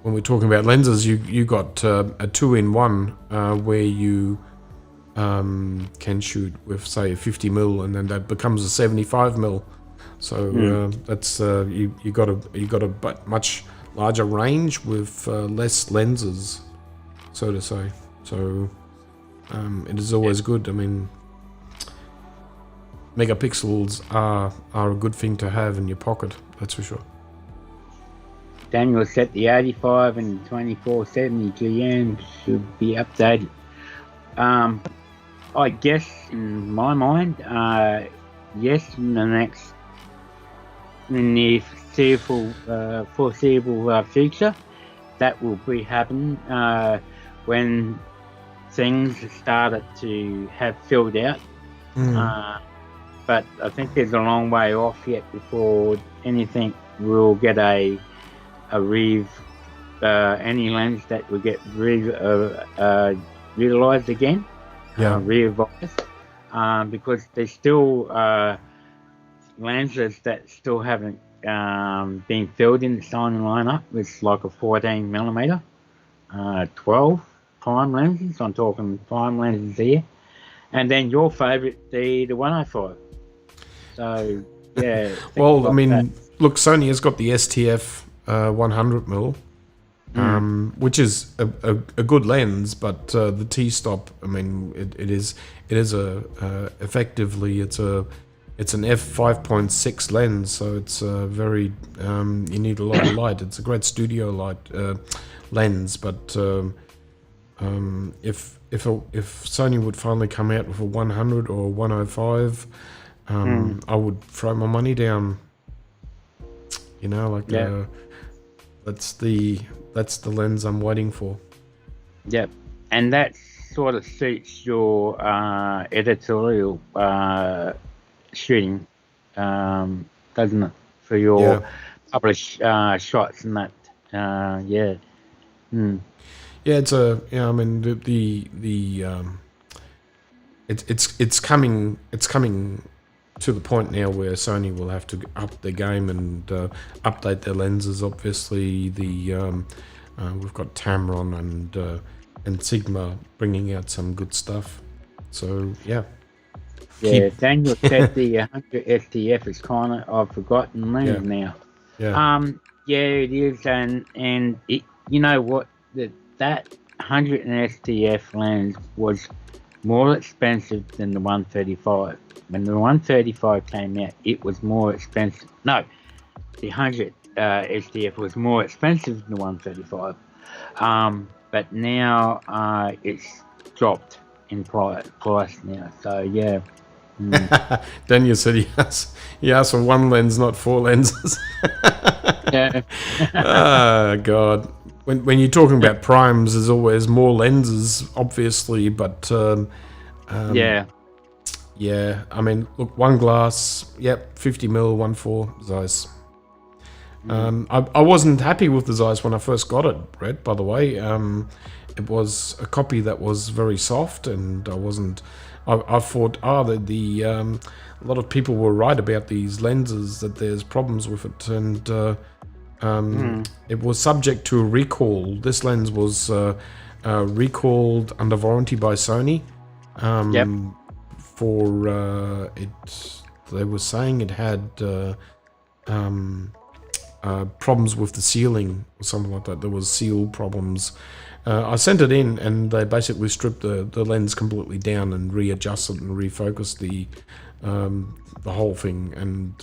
when we're talking about lenses, you got a 2-in-1 where you can shoot with, say, a 50mm, and then that becomes a 75mm. So that's you got a much larger range with less lenses, so to say. So it is always good. I mean, megapixels are a good thing to have in your pocket. That's for sure. Daniel said the 85 and 2470 GM should be updated. I guess in my mind, yes, in the next in the foreseeable future. That will be happening when things started to have filled out. But I think there's a long way off yet before anything will get any lens that will get realised again, revised, because there's still lenses that still haven't been filled in the Sony lineup. It's like a 14mm, 12 prime lenses. I'm talking prime lenses here, and then your favourite, the 105. So yeah. Well, I mean, look, Sony has got the STF 100mm, which is a good lens, but the T-stop, I mean, it is effectively it's an f5.6 lens, so it's very you need a lot of light. It's a great studio light lens, but if Sony would finally come out with a 100 or 105, I would throw my money down. You know, like that's the lens I'm waiting for. Yep, and that sort of suits your editorial shooting, doesn't it? For your published shots and that. Yeah, it's a I mean it's coming to the point now where Sony will have to up their game and update their lenses. Obviously, we've got Tamron and Sigma bringing out some good stuff. So yeah. Yeah, Daniel said the 100 STF is kind of a forgotten lens now. Yeah. Yeah, it is, and it, you know what, that 100 STF lens was more expensive than the 135. When the 135 came out, it was more expensive. No, the 100 STF was more expensive than the 135. But now it's dropped in price now. So yeah. Daniel said he asked for one lens, not four lenses. Yeah. Oh God. When you're talking about primes, there's always more lenses, obviously, but yeah. I mean, look, one glass, 50mm 1.4 Zeiss. I wasn't happy with the Zeiss when I first got it, Brett. By the way, it was a copy that was very soft, and I wasn't. I thought, a lot of people were right about these lenses, that there's problems with it, and it was subject to a recall. This lens was recalled under warranty by Sony. For it, they were saying it had problems with the sealing or something like that. There was seal problems. I sent it in, and they basically stripped the lens completely down and readjusted and refocused the whole thing. And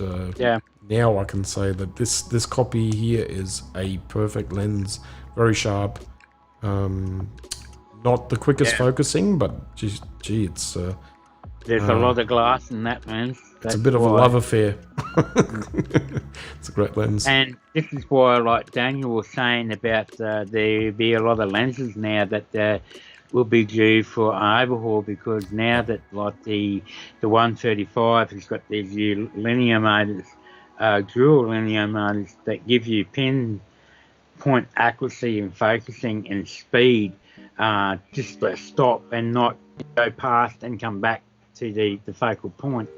now I can say that this copy here is a perfect lens, very sharp. Not the quickest focusing, but gee, it's. There's a lot of glass in that lens. It's a bit of a love affair. It's a great lens. And this is why, like Daniel was saying about there be a lot of lenses now that will be due for an overhaul, because now that like the 135 has got these new linear motors, dual linear motors that give you pinpoint accuracy and focusing and speed, just to stop and not go past and come back to the focal point.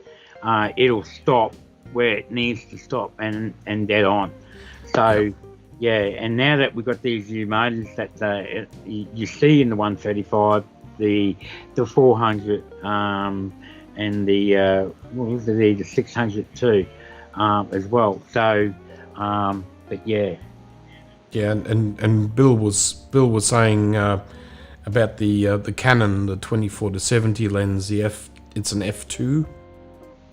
It'll stop where it needs to stop and dead on. So and now that we've got these new motors that you see in the 135, the 400 and the the 600 too, as well. So but and Bill was saying about the Canon, the 24-70 lens, it's an f2,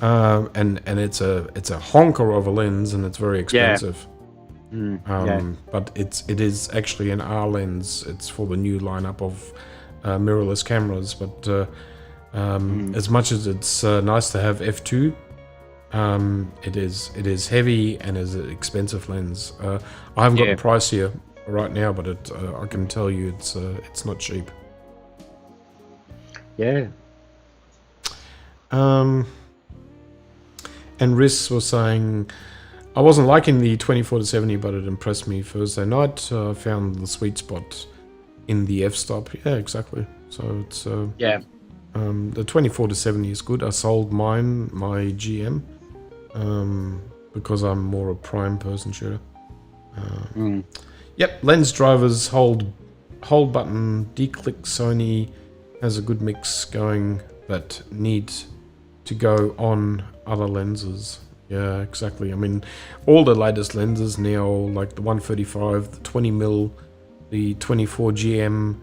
and it's a honker of a lens, and it's very expensive. But it is actually an R lens. It's for the new lineup of mirrorless cameras. But as much as it's nice to have f2, It is heavy and is an expensive lens. I haven't got the price here right now, but I can tell you it's not cheap. Yeah. And Riss was saying, I wasn't liking the 24-70, but it impressed me Thursday night. I found the sweet spot in the f-stop. Yeah, exactly. So it's the 24-70 is good. I sold my GM because I'm more a prime person shooter. Yep, lens drivers, hold button, declick. Sony has a good mix going that need to go on other lenses. Yeah, exactly. I mean, all the latest lenses now, like the 135, the 20mm, the 24 GM,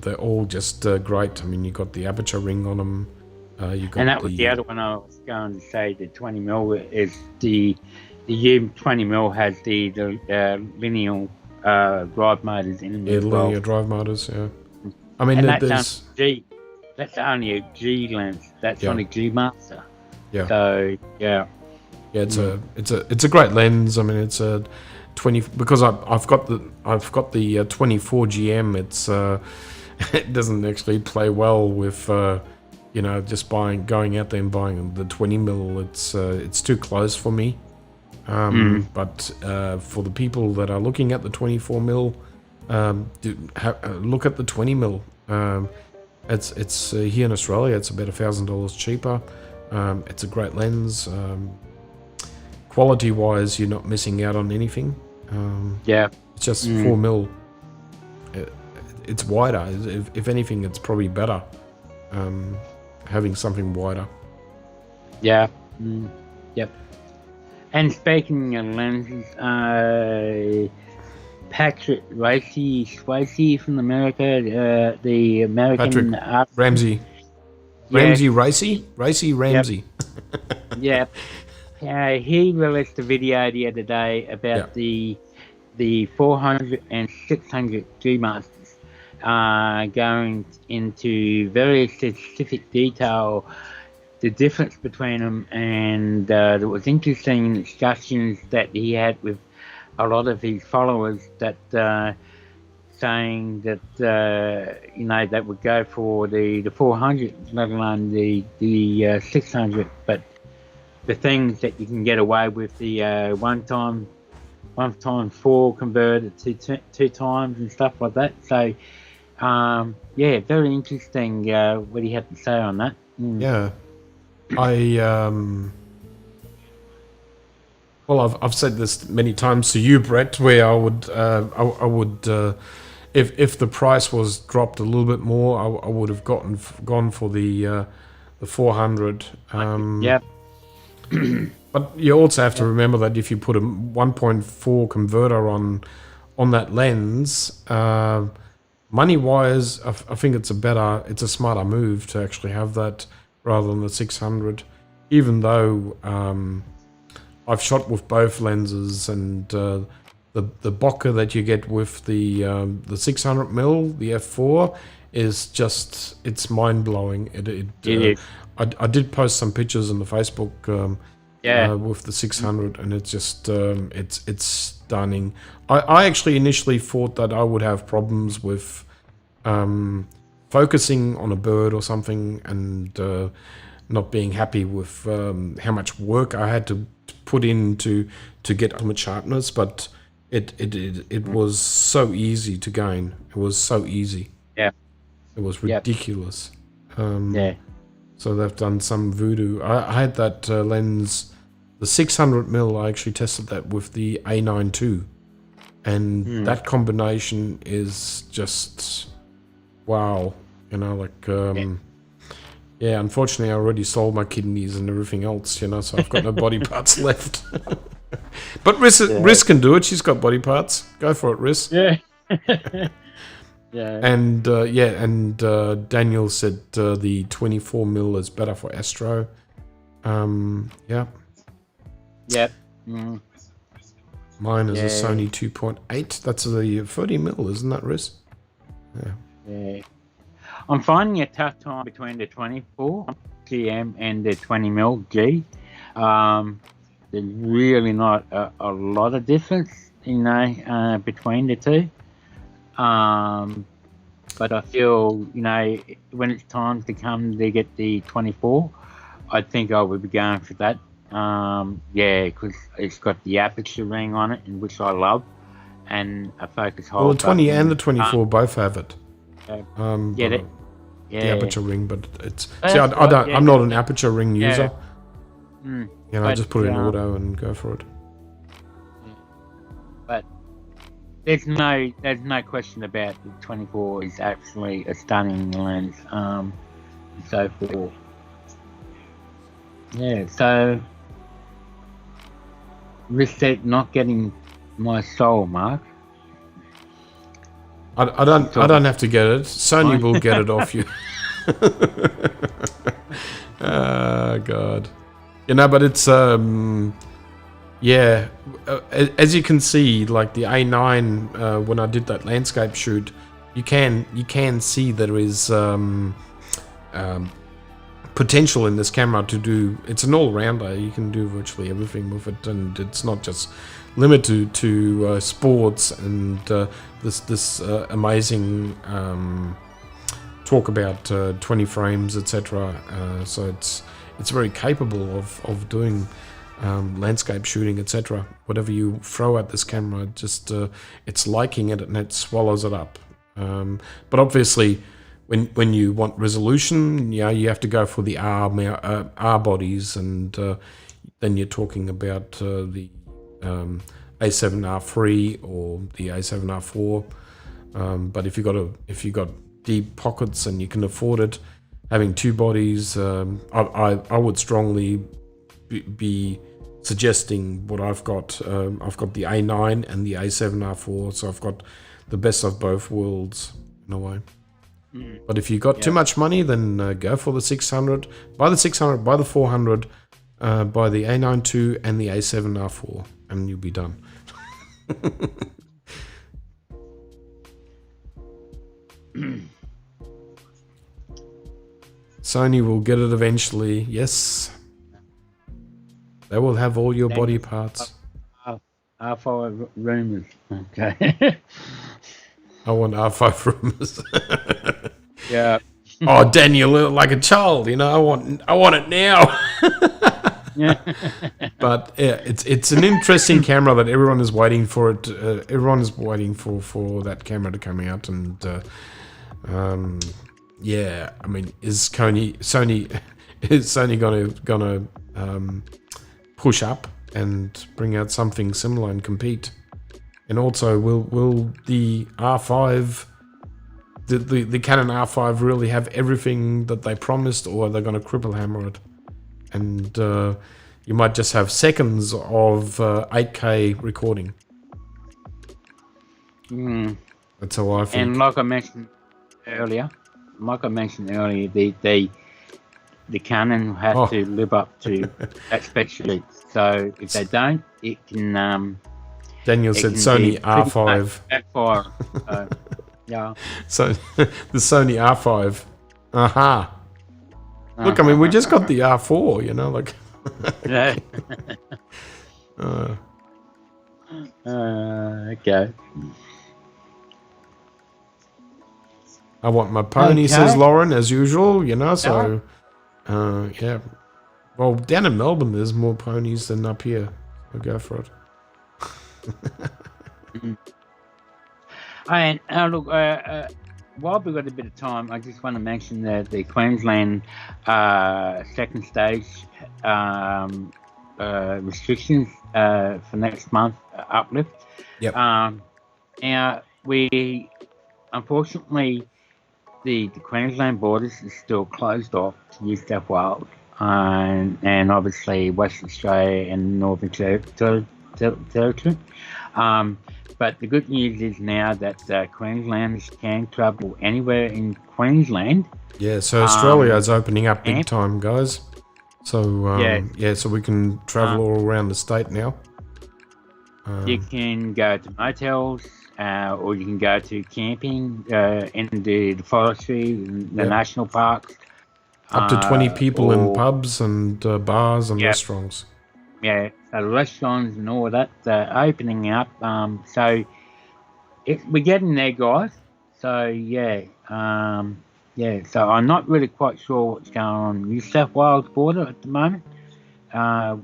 they're all just great. I mean, you got the aperture ring on them. You got and that was the other one I was going to say. The 20mm is the U 20mm has the linear drive motors in them. Yeah, as well. linear drive motors. Yeah. I mean, and there's that's only a G lens. That's on a G Master. Yeah. So yeah. Yeah, it's a great lens. I mean, it's a 20 because I've got the 24 GM. It's it doesn't actually play well with just going out there and buying the 20mm. It's too close for me. But for the people that are looking at the 24mm, look at the 20mm. It's here in Australia. It's about $1,000 cheaper. It's a great lens. Quality-wise, you're not missing out on anything. It's just 4mm. It's wider. If anything, it's probably better having something wider. Yeah. Yep. And speaking of lenses, Patrick Swayze from America, the American Patrick Ramsey. Ramsey Ramsey. Yep. He released a video the other day about the 400 and 600 G Masters, going into very specific detail the difference between them, and there was interesting discussions that he had with a lot of his followers that saying that that would go for the 400, let alone the 600, but the things that you can get away with the one time 4 converted to two times and stuff like that. So very interesting what he had to say on that. Yeah, I've said this many times to you, Brett, where I would if the price was dropped a little bit more, I would have gone for the 400. But you also have to remember that if you put a 1.4 converter on that lens, money-wise, I think it's a smarter move to actually have that rather than the 600. Even though I've shot with both lenses, and the bokeh that you get with the 600mm, the f4, is just, it's mind-blowing. It is. I did post some pictures on the Facebook with the 600, and it's just it's stunning. I actually initially thought that I would have problems with focusing on a bird or something, and not being happy with how much work I had to put in to get ultimate sharpness, but it was so easy to gain. It was so easy. Yeah, it was ridiculous. So they've done some voodoo. I had that lens, the 600mm. I actually tested that with the A9 II, and that combination is just wow. Unfortunately, I already sold my kidneys and everything else, so I've got no body parts left. But Riss can do it. She's got body parts. Go for it, Riss. Yeah. And Daniel said the 24mm is better for Astro. Yep. Mine is a Sony 2.8. That's the 30mm, isn't that, Riss? Yeah. I'm finding a tough time between the 24 GM and the 20mm G. There's really not a lot of difference, between the two. But I feel, when it's time to come to get the 24, I think I would be going for that. Because it's got the aperture ring on it, which I love, and a focus hole. Well, the 20 button. and the 24 both have it. Get it? The aperture ring, but it's... Oh, See, I that's right, don't, yeah. I'm not an aperture ring user. Mm, I but, just put it in auto and go for it. But there's no question about the 24 is absolutely a stunning lens. And so forth. Yeah, so risk it not getting my soul, Mark. I don't have to get it. Sony will get it off you. Oh God. But it's as you can see, like the A9, when I did that landscape shoot, you can see there is potential in this camera to do. It's an all-rounder. You can do virtually everything with it, and it's not just limited to sports and this amazing talk about 20 frames, etc. So it's very capable of doing landscape shooting, etc. Whatever you throw at this camera, just it's liking it and it swallows it up. But obviously, when you want resolution, you have to go for the R bodies, and then you're talking about the A7R3 or the A7R4. But if you got deep pockets and you can afford it, having two bodies, I would strongly be suggesting what I've got. I've got the A9 and the A7R4, so I've got the best of both worlds in a way. But if you got too much money, then go for the 600. Buy the 600, buy the 400, buy the A9 II and the A7R4, and you'll be done. Sony will get it eventually. Yes, they will have all your body parts. R5 rumors. Okay. I want R5 rumors. Yeah. Oh, Daniel, you look like a child. I want it now. Yeah. But yeah, it's an interesting camera that everyone is waiting for it. Everyone is waiting for that camera to come out, and yeah, I mean, is Sony gonna push up and bring out something similar and compete? And also, will the R5, the Canon R5 really have everything that they promised, or are they going to cripple hammer it? And you might just have seconds of 8K recording. That's how I think. And like I mentioned earlier, the Canon has to live up to that spec sheet. So if they don't, it can. Daniel said Sony R5. Backfire. So, yeah. So the Sony R5. Aha. Look, I mean, we just got the R4. Like. Yeah. Okay. I want my pony, says Lauren, as usual, so, yeah. Well, down in Melbourne, there's more ponies than up here. I'll go for it. And look, while we've got a bit of time, I just want to mention that the Queensland second stage restrictions for next month uplift. Yep. Now, we unfortunately, the Queensland borders is still closed off to New South Wales and obviously Western Australia and Northern Territory. But the good news is now that Queenslanders can travel anywhere in Queensland. Yeah, so Australia is opening up big time, guys. So, so we can travel all around the state now. You can go to motels, or you can go to camping in the forestry, the national parks. Up to 20 people in or- pubs and bars and Yeah. restaurants. Yeah, so restaurants and all that opening up. So we're getting there, guys. So yeah, So I'm not really quite sure what's going on New South Wales border at the moment.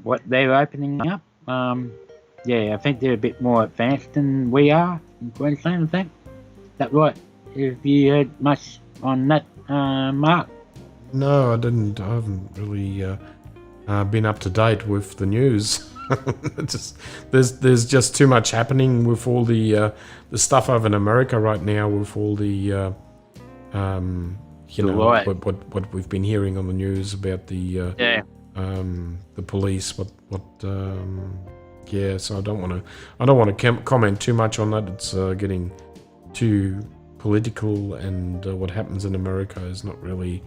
What they're opening up. I think they're a bit more advanced than we are in Queensland. I think. Is that right? Have you heard much on that, Mark? No, I didn't. I haven't really been up to date with the news. There's just too much happening with all the stuff over in America right now, with all the Right. what we've been hearing on the news about the police. So I don't want to comment too much on that. It's getting too political, and what happens in America is not really.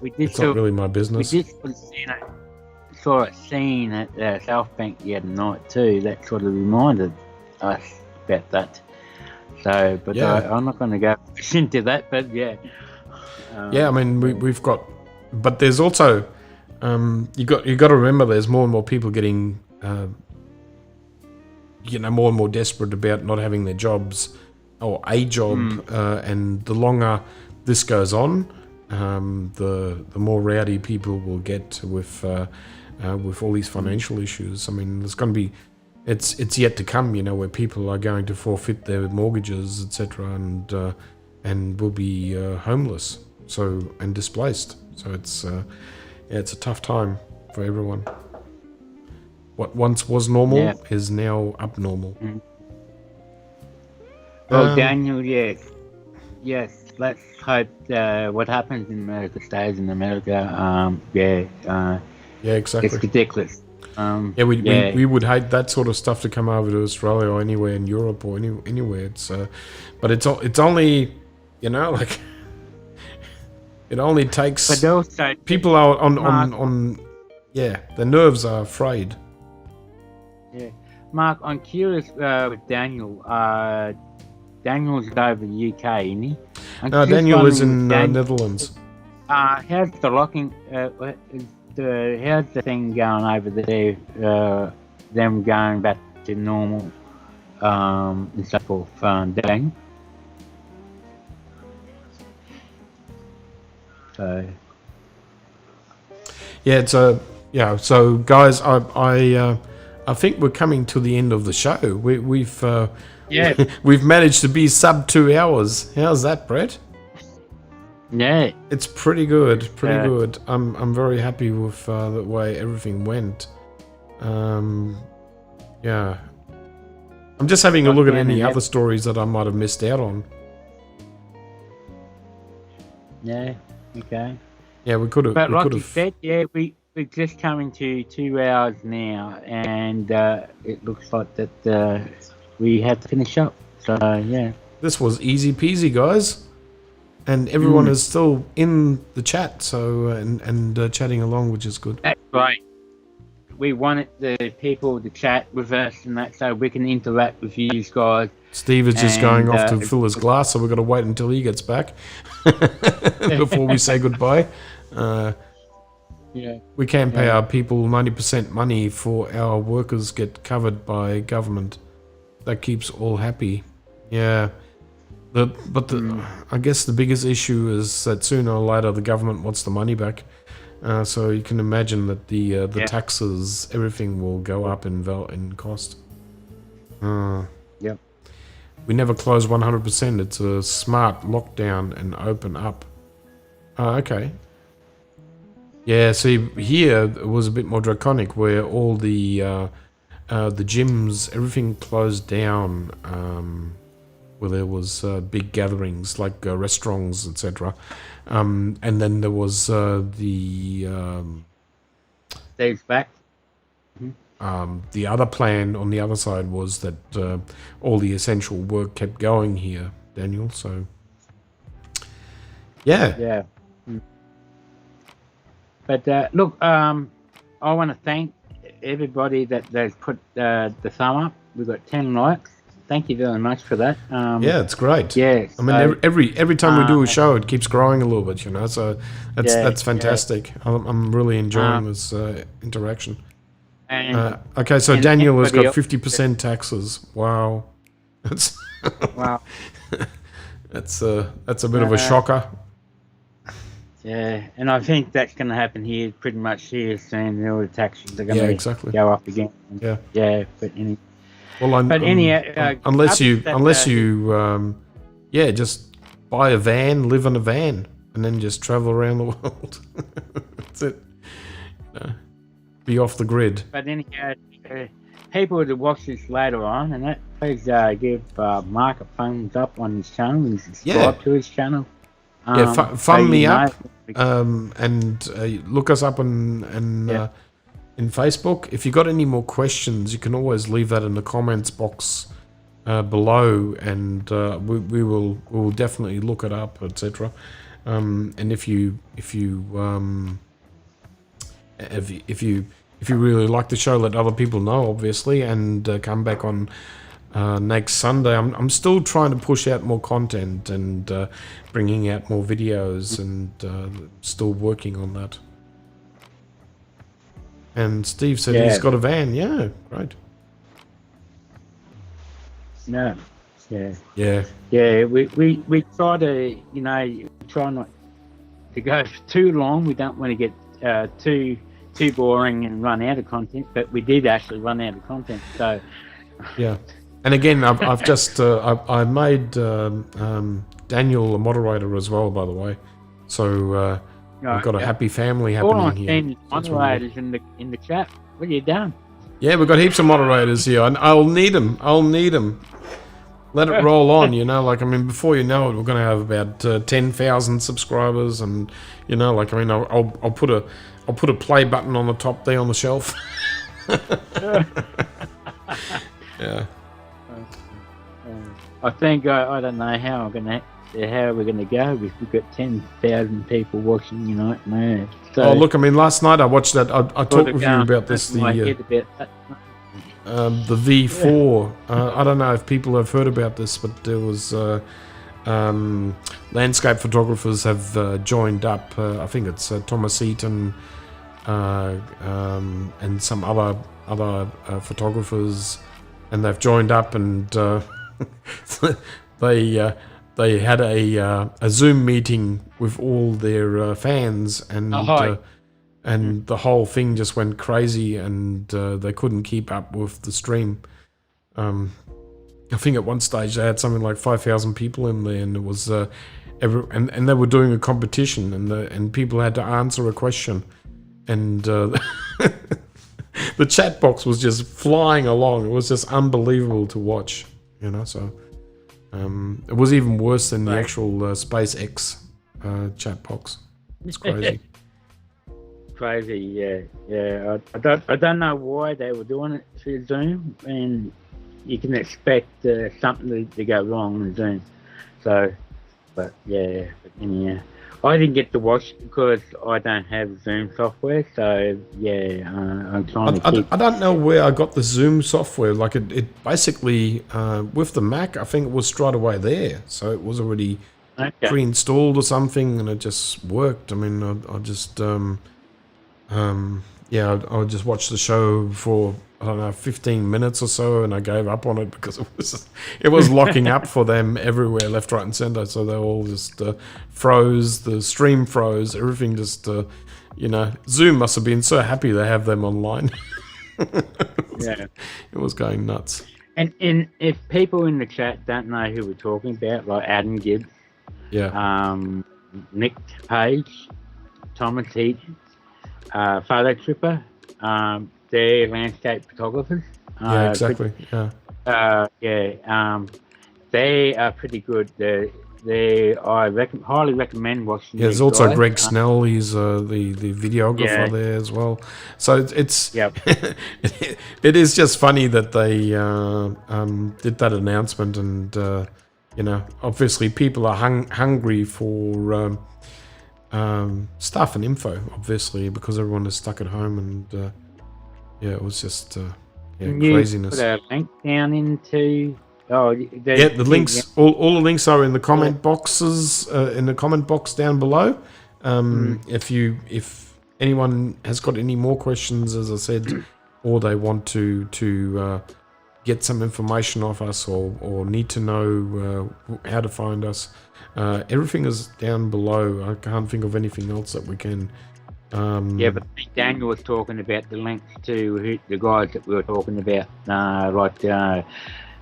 It's not really my business. We just saw it scene at South Bank the other night too. That sort of reminded us about that. So, but Yeah. I'm not going to go into that. But yeah. I mean we've got, but there's also you got to remember there's more and more people getting more and more desperate about not having their jobs or a job, and the longer this goes on, the more rowdy people will get with all these financial issues. I mean, there's going to be it's yet to come, where people are going to forfeit their mortgages, etc., and will be homeless, and displaced. So it's a tough time for everyone. What once was normal is now abnormal. Daniel, yes. Let's hope what happens in America stays in America. Yeah, exactly. It's ridiculous. We would hate that sort of stuff to come over to Australia or anywhere in Europe or anywhere. It's but it's only like it only takes. But also people are on their nerves are afraid. Yeah, Mark, I'm curious with Daniel. Daniel's over the UK, isn't he? No, Daniel is in Netherlands. How's the locking? How's the thing going over there? Them going back to normal, and so forth. Daniel. So. Yeah, So guys, I think we're coming to the end of the show. We've managed to be sub 2 hours. How's that, Brett? Yeah, it's pretty good. Good. I'm very happy with the way everything went. I'm just having a look at any other stories that I might have missed out on. Yeah. Okay. Yeah, we could have. But like you said, we're just coming to 2 hours now, and it looks like that we have to finish up. So yeah. This was easy peasy, guys, and everyone is still in the chat, so and chatting along, which is good. That's right. We wanted the people to chat with us and that, so we can interact with you guys. Steve is just going off to fill his glass, so we've got to wait until he gets back before we say goodbye. We can pay our people 90% money for our workers get covered by government. That keeps all happy. Yeah. I guess the biggest issue is that sooner or later the government wants the money back. So you can imagine that the taxes, everything will go up in cost. Yep. We never close 100%. It's a smart lockdown and open up. Okay. Yeah, see, here it was a bit more draconic, where all the gyms, everything closed down, where there was big gatherings like restaurants, etc. And then there was Dave's back. the other plan on the other side was that all the essential work kept going here, Daniel. So, yeah. Yeah. But look, I want to thank everybody that's put the thumb up. We've got 10 likes. thank you very much for that. Yeah, it's great. Yeah, I mean, so, every time we do a show, it keeps growing a little bit, you know. So that's fantastic. I'm really enjoying this interaction. and, Okay, so and Daniel has got anybody 50% taxes. Wow, that's wow. that's a bit of a shocker. Yeah, and I think that's going to happen here pretty much here soon. All the taxes are going Yeah, to exactly. go up again. Yeah. Yeah, but Well, unless you just buy a van, live in a van, and then just travel around the world. That's it. You know, be off the grid. But anyhow, people that watch this later on, and that, please give Mark a thumbs up on his channel and subscribe to his channel. Fund me up, and look us up in Facebook. If you got any more questions, you can always leave that in the comments box below, and we will definitely look it up, etc. And if you really like the show, let other people know, obviously, and come back on next Sunday. I'm still trying to push out more content and bringing out more videos, and still working on that. And Steve said he's got a van. Yeah, great. No, yeah. Yeah. Yeah, we try to, try not to go for too long. We don't want to get too boring and run out of content, but we did actually run out of content. So yeah, and again, I've just I made Daniel a moderator as well, by the way. So we've got a happy family happening here. All I'm seeing moderators in the chat. What are you doing? Yeah, we've got heaps of moderators here, and I'll need them. Let it roll on, Like, I mean, before you know it, we're going to have about 10,000 subscribers, and I'll put a play button on the top there on the shelf. Yeah. I think I don't know how we're gonna go. We've got 10,000 people watching, man. So, look, I mean, last night I watched that. I talked with you about this. The V4. I don't know if people have heard about this, but there was landscape photographers have joined up. I think it's Thomas Heaton and some other photographers, and they've joined up, and they had a Zoom meeting with all their fans, and and the whole thing just went crazy, and they couldn't keep up with the stream. I think at one stage they had something like 5,000 people in there, and it was and they were doing a competition, and people had to answer a question, and the chat box was just flying along. It was just unbelievable to watch, So it was even worse than the actual SpaceX chat box. It's crazy. Crazy, yeah. I don't know why they were doing it through Zoom, and you can expect something to go wrong in Zoom. So, but anyhow, I didn't get to watch because I don't have Zoom software. So I'm trying to keep. I don't know where I got the Zoom software. Like it basically with the Mac, I think it was straight away there. So it was already pre-installed or something, and it just worked. I mean, I just I just watched the show for 15 minutes or so, and I gave up on it because it was locking up for them everywhere, left, right, and center. So they all just froze. The stream froze. Everything just Zoom must have been so happy they have them online. It was going nuts. And if people in the chat don't know who we're talking about, like Adam Gibbs, Nick Page, Thomas Heaton, fototripper, they're landscape photographers. Exactly. They are pretty good. I highly recommend watching. There's also Greg Snell. He's the videographer there as well. So it's it is just funny that they did that announcement, and obviously people are hungry for stuff and info, obviously, because everyone is stuck at home, and it was just craziness. Put a link down into Oh, Yeah, the links, all the links are in the comment boxes, in the comment box down below. If anyone has got any more questions, as I said, or they want to get some information off us, or need to know how to find us, everything is down below. I can't think of anything else that we can. Yeah, but I think Daniel was talking about the links to the guys that we were talking about, like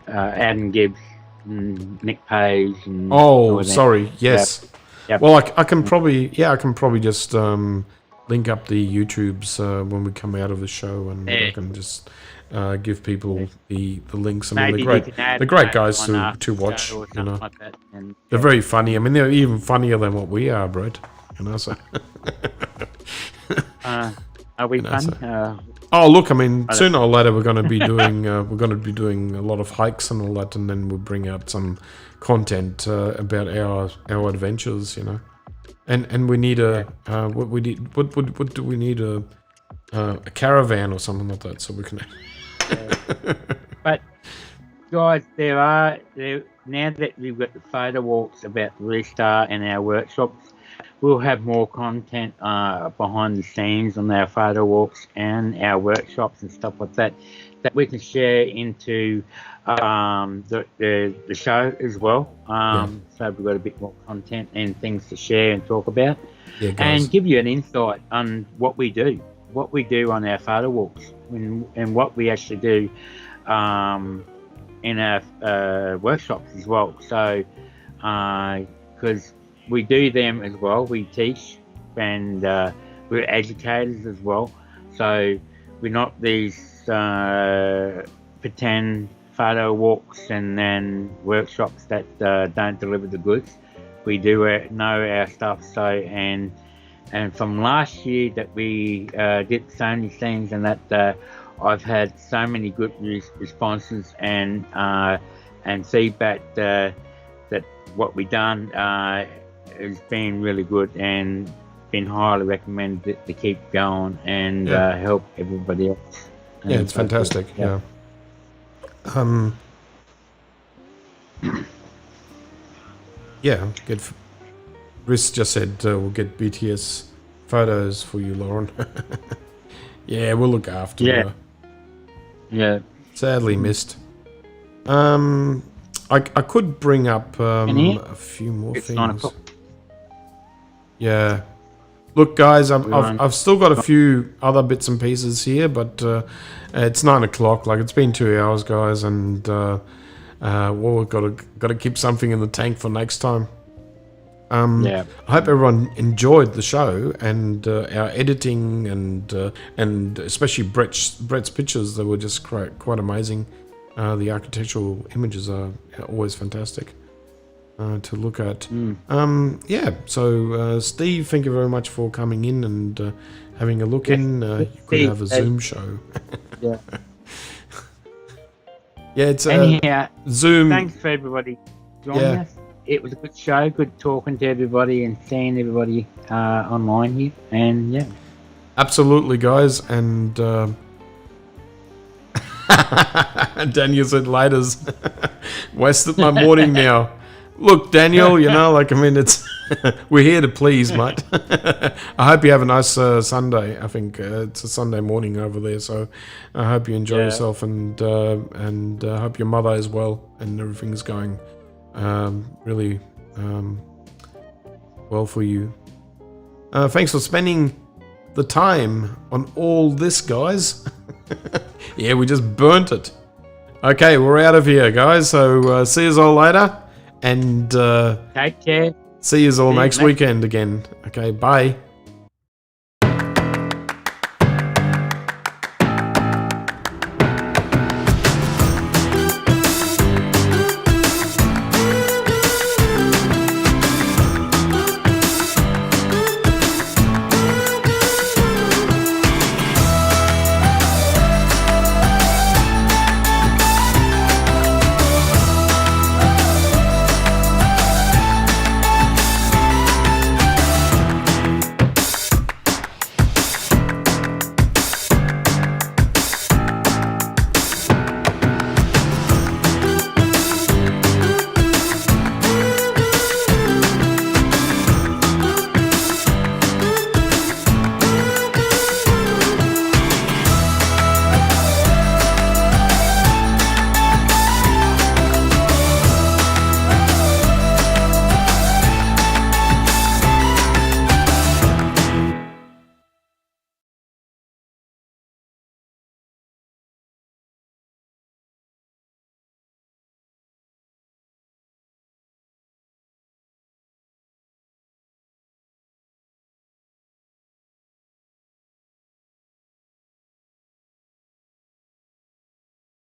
Adam Gibbs and Nick Page. And Oh, sorry. Yes. Yep. Well, I can probably just link up the YouTubes when we come out of the show, and I can just give people the links. I mean, they're great guys to watch. You know, like that, and, they're very funny. I mean, they're even funnier than what we are, Brett. You know, so. Are we fun? Oh, look! I mean, sooner or later we're going to be doing a lot of hikes and all that, and then we'll bring out some content about our adventures, you know. And we need what do we need a caravan or something like that, so we can. But guys, now that we've got the photo walks about the restart and our workshops, we'll have more content behind the scenes on our photo walks and our workshops and stuff like that we can share into the show as well. So we've got a bit more content and things to share and talk about, and give you an insight on what we do on our photo walks and what we actually do in our workshops as well. So because we do them as well, we teach, and we're educators as well. So we're not these pretend photo walks and then workshops that don't deliver the goods. We do know our stuff. So and from last year that we did so many things, and that I've had so many good responses and feedback that what we done has been really good and been highly recommended to keep going and help everybody else. Yeah, it's fantastic. Yeah. Yeah, good. Rhys just said we'll get BTS photos for you, Lauren. Yeah, we'll look after her. Yeah. Sadly missed. I could bring up a few more things. Yeah. Look, guys, I've still got a few other bits and pieces here, but it's 9 o'clock. Like, it's been 2 hours, guys, and we've got to keep something in the tank for next time. I hope everyone enjoyed the show and our editing and especially Brett's pictures. They were just quite amazing. The architectural images are always fantastic to look at. So Steve, thank you very much for coming in and having a look in. You could have a Zoom show. It's Zoom. Thanks for everybody joining us. It was a good show, good talking to everybody and seeing everybody online here, and absolutely, guys. And Daniel said, "Laters, wasted my morning now." Look, Daniel, you know, like, I mean, it's we're here to please, mate. I hope you have a nice Sunday. I think it's a Sunday morning over there, so I hope you enjoy yourself, and hope your mother is well and everything's going really well for you. Thanks for spending the time on all this, guys. Yeah, we just burnt it. Okay, we're out of here, guys. So see us all later. And take care. See you all next weekend again. Okay, bye.